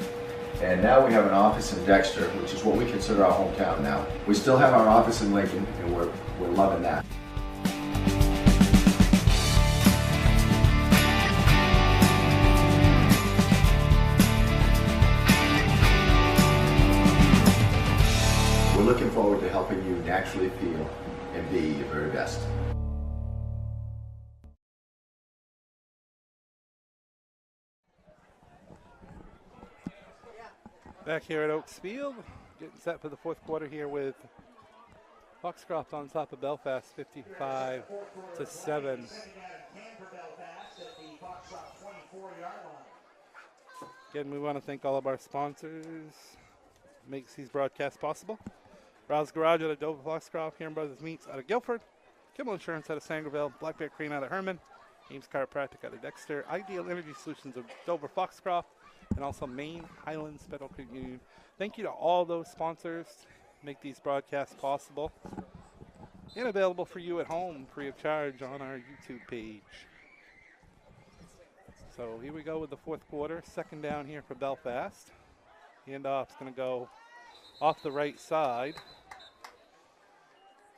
and now we have an office in Dexter, which is what we consider our hometown now. We still have our office in Lincoln, and we're loving that. We're looking forward to helping you naturally feel and be your very best. Back here at Oaks Field, getting set for the fourth quarter here with Foxcroft on top of Belfast, 55-7. Again, we want to thank all of our sponsors. Makes these broadcasts possible. Rouse Garage out of Dover, Foxcroft, Heron Brothers Meats out of Guilford, Kimmel Insurance out of Sangerville, Black Bear Crane out of Herman, Ames Chiropractic out of Dexter, Ideal Energy Solutions of Dover, Foxcroft, and also Maine Highlands Federal Credit Union. Thank you to all those sponsors. Make these broadcasts possible and available for you at home free of charge on our YouTube page. So here we go with the fourth quarter. Second down here for Belfast. Handoff's going to go off the right side.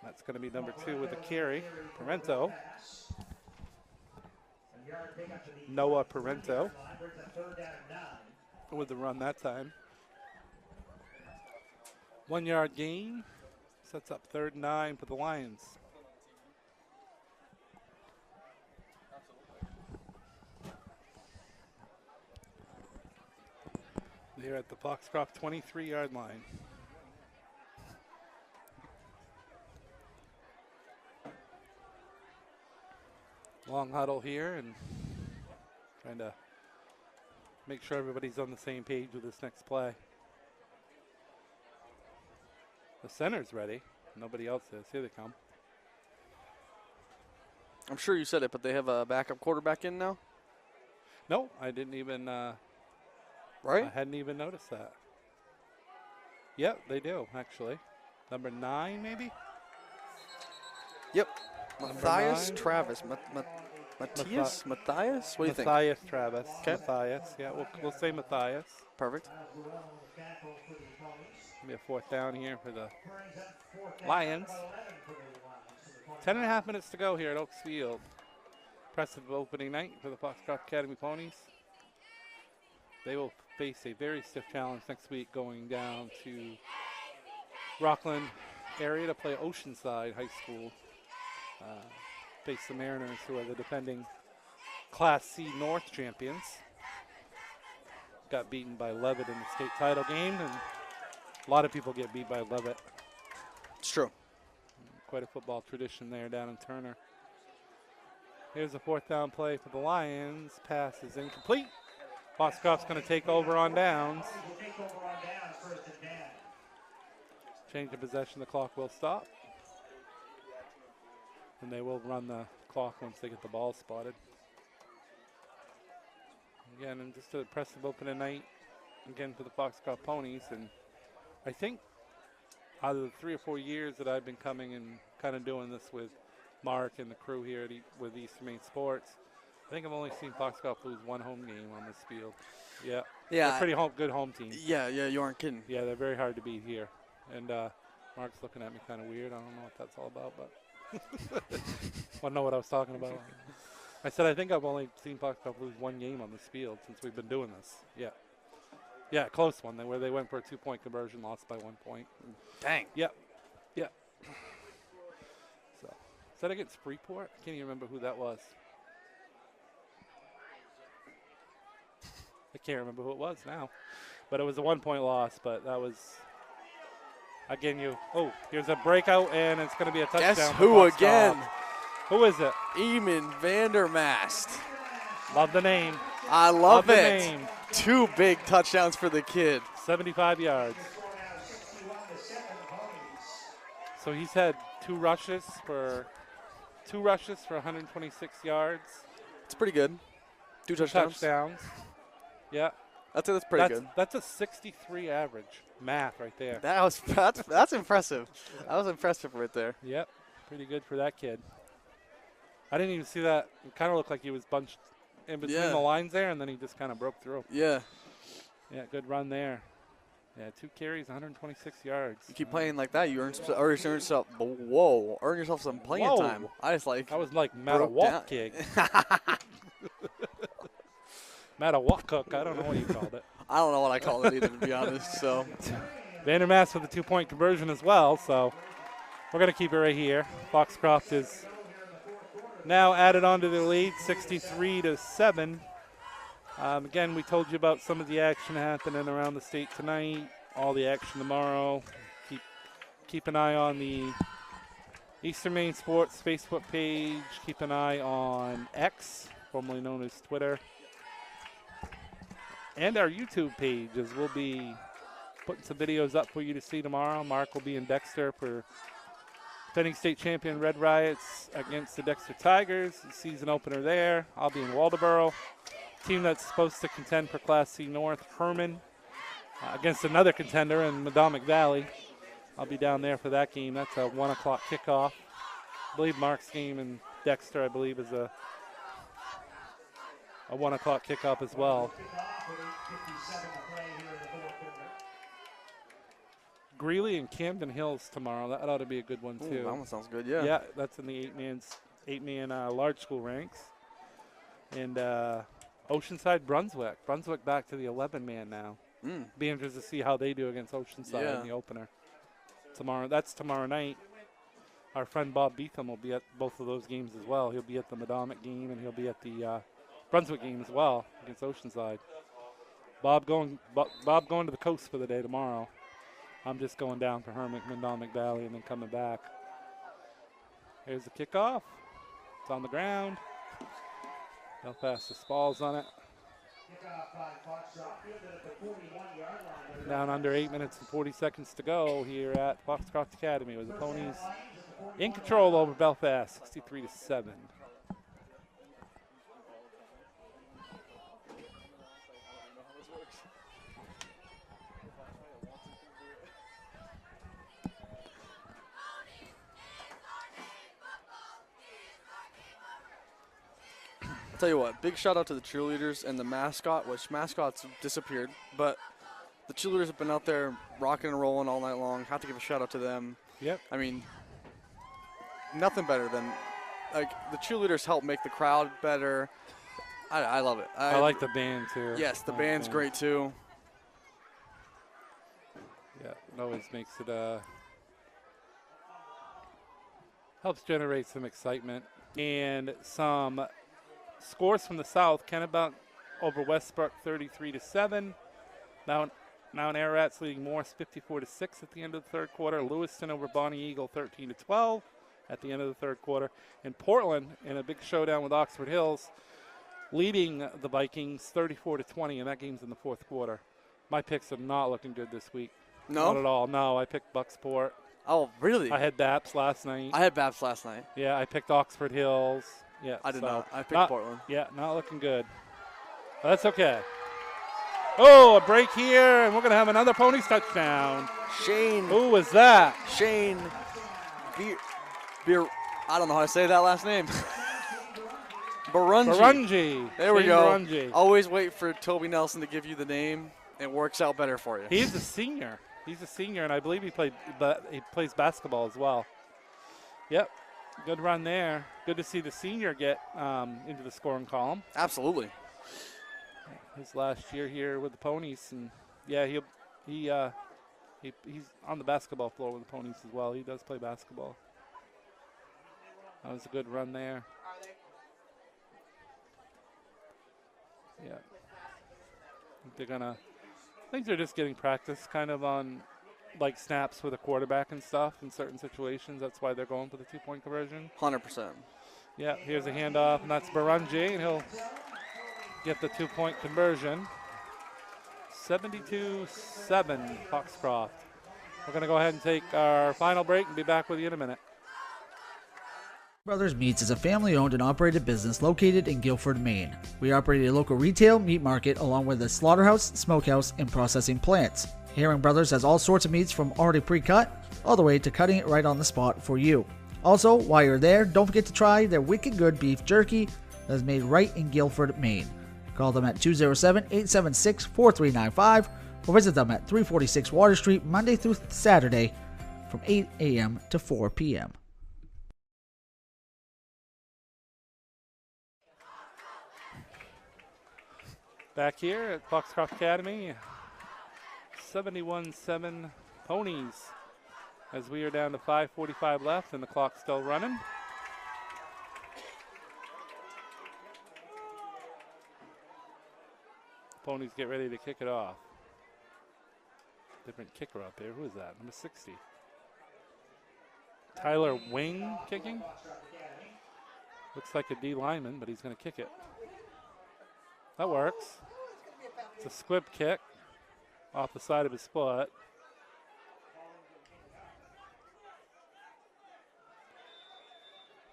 That's going to be number 2 with the carry, Parento. Noah Parento with the run that time. 1 yard gain. Sets up 3rd and 9 for the Lions. They're at the Foxcroft 23-yard line. Long huddle here and trying to make sure everybody's on the same page with this next play. The center's ready. Nobody else is. Here they come. I'm sure you said it, but they have a backup quarterback in now? No, I didn't even, right? I hadn't even noticed that. Yep, they do, actually. Number 9, maybe? Yep. Number Matthias 9. Travis. Matthias? Matthias? What do you think? Matthias Travis. Okay. Matthias. Yeah, we'll say Matthias. Perfect. Be a 4th down here for the Lions. 10.5 minutes to go here at Oaks Field. Impressive opening night for the Foxcroft Academy Ponies. They will face a very stiff challenge next week going down to Rockland area to play Oceanside High School. Face the Mariners, who are the defending Class C North champions. Got beaten by Levitt in the state title game, and a lot of people get beat by Levitt. It's true. Quite a football tradition there down in Turner. Here's a 4th down play for the Lions. Pass is incomplete. Foxcroft's going to take over on downs. Change of possession, the clock will stop. And they will run the clock once they get the ball spotted. Again, and just an impressive opening night again for the Foxcroft Ponies. And I think out of the 3 or 4 years that I've been coming and kind of doing this with Mark and the crew here at with Eastern Maine Sports, I think I've only seen Foxcroft lose 1 home game on this field. Yeah. Yeah. They're a pretty good home team. Yeah, you aren't kidding. Yeah, they're very hard to beat here. And Mark's looking at me kind of weird. I don't know what that's all about, but want to know what I was talking about? I said I think I've only seen Foxcroft lose 1 game on this field since we've been doing this. Yeah. Yeah, close one where they went for a 2-point conversion, lost by 1 point. Dang. Yep. Yep. So, is that against Freeport? I can't even remember who that was. I can't remember who it was now. But it was a 1-point loss, but that was, again, here's a breakout, and it's going to be a touchdown. Guess who again? Who is it? Eamon Vandermast. Love the name. I love the it. Name. 2 big touchdowns for the kid. 75 yards. So he's had 2 rushes for 126 yards. It's pretty good. 2 touchdowns. Yeah. That's pretty good. That's a 63 average. Math right there. That's impressive. That was impressive right there. Yep. Pretty good for that kid. I didn't even see that. It kind of looked like he was bunched in between the lines there, and then he just kind of broke through. Yeah. Yeah, good run there. Yeah, 2 carries, 126 yards. You keep playing like that, you earn yourself some playing time. I just like. I was like Matawalk kick. Matawalk cook. I don't know what you called it. I don't know what I call it either, to be honest. So. Vandermast with the 2-point conversion as well. So we're going to keep it right here. Foxcroft is now added on to the lead, 63-7. Again, we told you about some of the action happening around the state tonight, all the action tomorrow. Keep an eye on the Eastern Maine Sports Facebook page. Keep an eye on X, formerly known as Twitter. and our YouTube page, as we'll be putting some videos up for you to see tomorrow. Mark will be in Dexter for defending state champion Red Riots against the Dexter Tigers, season opener there. I'll be in Waldoboro. Team that's supposed to contend for Class C North, Herman, against another contender in Madomic Valley. I'll be down there for that game. That's a 1 o'clock kickoff. I believe Mark's game in Dexter, I believe, is a 1 o'clock kickoff as well. Greeley and Camden Hills tomorrow. That ought to be a good one, too. Ooh, that one sounds good, yeah. Yeah, that's in the eight-man large school ranks. And Oceanside, Brunswick. Brunswick back to the 11-man now. Be interested to see how they do against Oceanside in the opener tomorrow. That's tomorrow night. Our friend Bob Beetham will be at both of those games as well. He'll be at the Madomic game, and he'll be at the Brunswick game as well against Oceanside. Bob going to the coast for the day tomorrow. I'm just going down for Herman, Madomic Valley, and then coming back. Here's the kickoff. It's on the ground. Belfast balls on it. Down under 8 minutes and 40 seconds to go here at Foxcroft Academy with the Ponies in control over Belfast, 63-7. Tell you what, big shout out to the cheerleaders and the mascot, which mascots disappeared, but the cheerleaders have been out there rocking and rolling all night long. Have to give a shout out to them. Yep. I mean, nothing better than, like, the cheerleaders help make the crowd better. I love it. I like the band too. Yes, the band's great too. Yeah, it always makes it helps generate some excitement and some scores from the south. Kennebuck over Westbrook 33-7. Mount Ararats leading Morris 54-6 at the end of the third quarter. Lewiston over Bonnie Eagle 13-12 at the end of the third quarter. And Portland in a big showdown with Oxford Hills leading the Vikings 34-20, and that game's in the fourth quarter. My picks are not looking good this week. No? Not at all. No, I picked Bucksport. Oh, really? I had Baps last night. I had Babs last night. Yeah, I picked Oxford Hills. Yeah, I did so not. I picked Portland. Yeah, not looking good. But that's okay. Oh, a break here, and we're going to have another Ponies touchdown. Shane. Who was that? Shane Beer. I don't know how to say that last name. Barungi. There we Shane go. Barungi. Always wait for Toby Nelson to give you the name. It works out better for you. He's a senior. He's a senior, and I believe he plays basketball as well. Yep. Good run there. Good to see the senior get into the scoring column. Absolutely. His last year here with the Ponies, and yeah, he's on the basketball floor with the Ponies as well. He does play basketball. That was a good run there. Yeah. I think they're just getting practice kind of on like snaps with a quarterback and stuff in certain situations. That's why they're going for the 2-point conversion. 100%. Yeah, here's a handoff, and that's Barungi, and he'll get the 2-point conversion. 72-7, Foxcroft. We're going to go ahead and take our final break and be back with you in a minute. Brothers Meats is a family-owned and operated business located in Guilford, Maine. We operate a local retail meat market along with a slaughterhouse, smokehouse, and processing plants. Herring Brothers has all sorts of meats from already pre-cut all the way to cutting it right on the spot for you. Also, while you're there, don't forget to try their wicked good beef jerky that is made right in Guilford, Maine. Call them at 207-876-4395 or visit them at 346 Water Street Monday through Saturday from 8 a.m. to 4 p.m. Back here at Foxcroft Academy, 71-7 Ponies, as we are down to 5:45 left and the clock's still running. Ponies get ready to kick it off. Different kicker up there. Who is that? Number 60. Tyler Wing kicking. Looks like a D lineman, but he's going to kick it. That works. It's a squib kick off the side of his foot.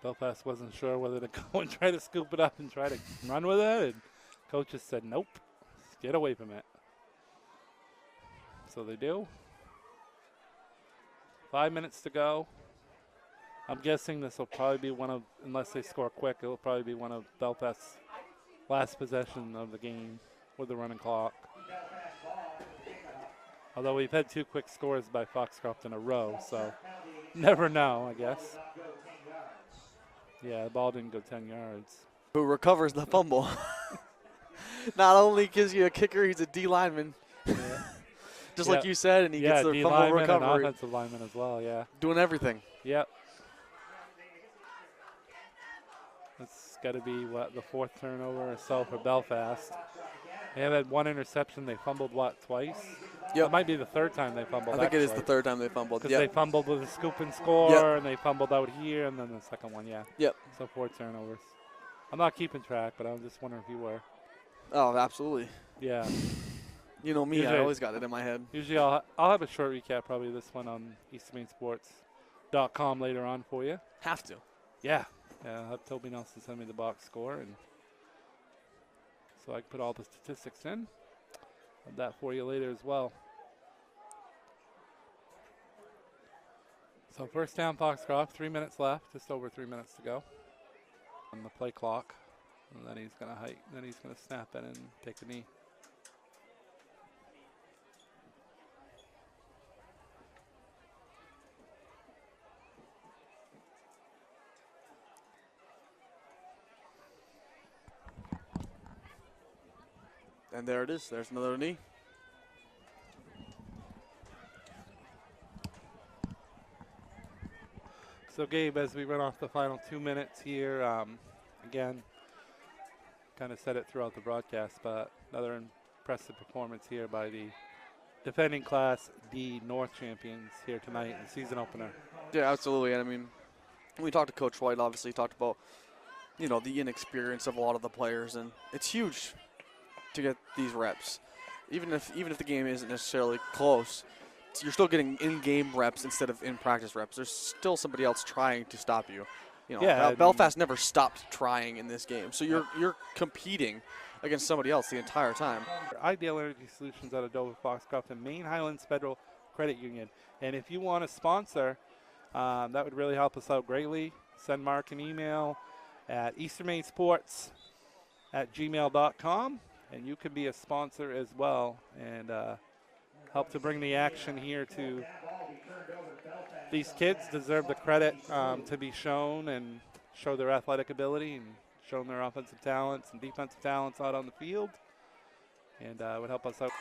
Belfast wasn't sure whether to go and try to scoop it up and try to run with it, and coaches said, nope, get away from it. So they do. 5 minutes to go. I'm guessing this will probably be one of, unless they score quick, it will probably be one of Belfast's last possession of the game with the running clock. Although we've had 2 quick scores by Foxcroft in a row, so never know, I guess. Yeah, the ball didn't go 10 yards. Who recovers the fumble. Not only gives you a kicker, he's a D lineman. Yeah. Just like you said, and he gets the fumble lineman recovery. and offensive lineman as well, yeah. Doing everything. Yep. It's got to be, what, the 4th turnover or so for Belfast. They have had 1 interception. They fumbled, what, twice? Yep. It might be the 3rd time they fumbled. I think it is the 3rd time they fumbled. Because they fumbled with a scoop and score, Yep. and they fumbled out here, and then the second one, yeah. Yep. So 4 turnovers. I'm not keeping track, but I was just wondering if you were. Oh, absolutely. Yeah. You know me, Usually, I always got it in my head. Usually I'll have a short recap, probably this one on eastmainsports.com later on for you. Have to. Yeah. Yeah, I'll have Toby Nelson send me the box score, and so I can put all the statistics in. Have that for you later as well. So first down, Foxcroft, 3 minutes left, just over 3 minutes to go on the play clock. And then he's going to hike, then he's going to snap it and take a knee. And there it is. There's another knee. So Gabe, as we run off the final 2 minutes here, again, kind of said it throughout the broadcast, but another impressive performance here by the defending Class D North champions here tonight in the season opener. Yeah, absolutely. And I mean, we talked to Coach White, obviously, talked about, you know, the inexperience of a lot of the players, and it's huge to get these reps. Even if the game isn't necessarily close, you're still getting in-game reps instead of in-practice reps. There's still somebody else trying to stop you. You know, Yeah, Belfast never stopped trying in this game, so you're competing against somebody else the entire time. Ideal Energy Solutions out of Dover, Foxcroft, and Main Highlands Federal Credit Union. And if you want to sponsor, that would really help us out greatly. Send Mark an email at eastermainsports@gmail.com, and you can be a sponsor as well and help to bring the action here to these kids. Deserve the credit to be shown and show their athletic ability and show their offensive talents and defensive talents out on the field, and would help us out.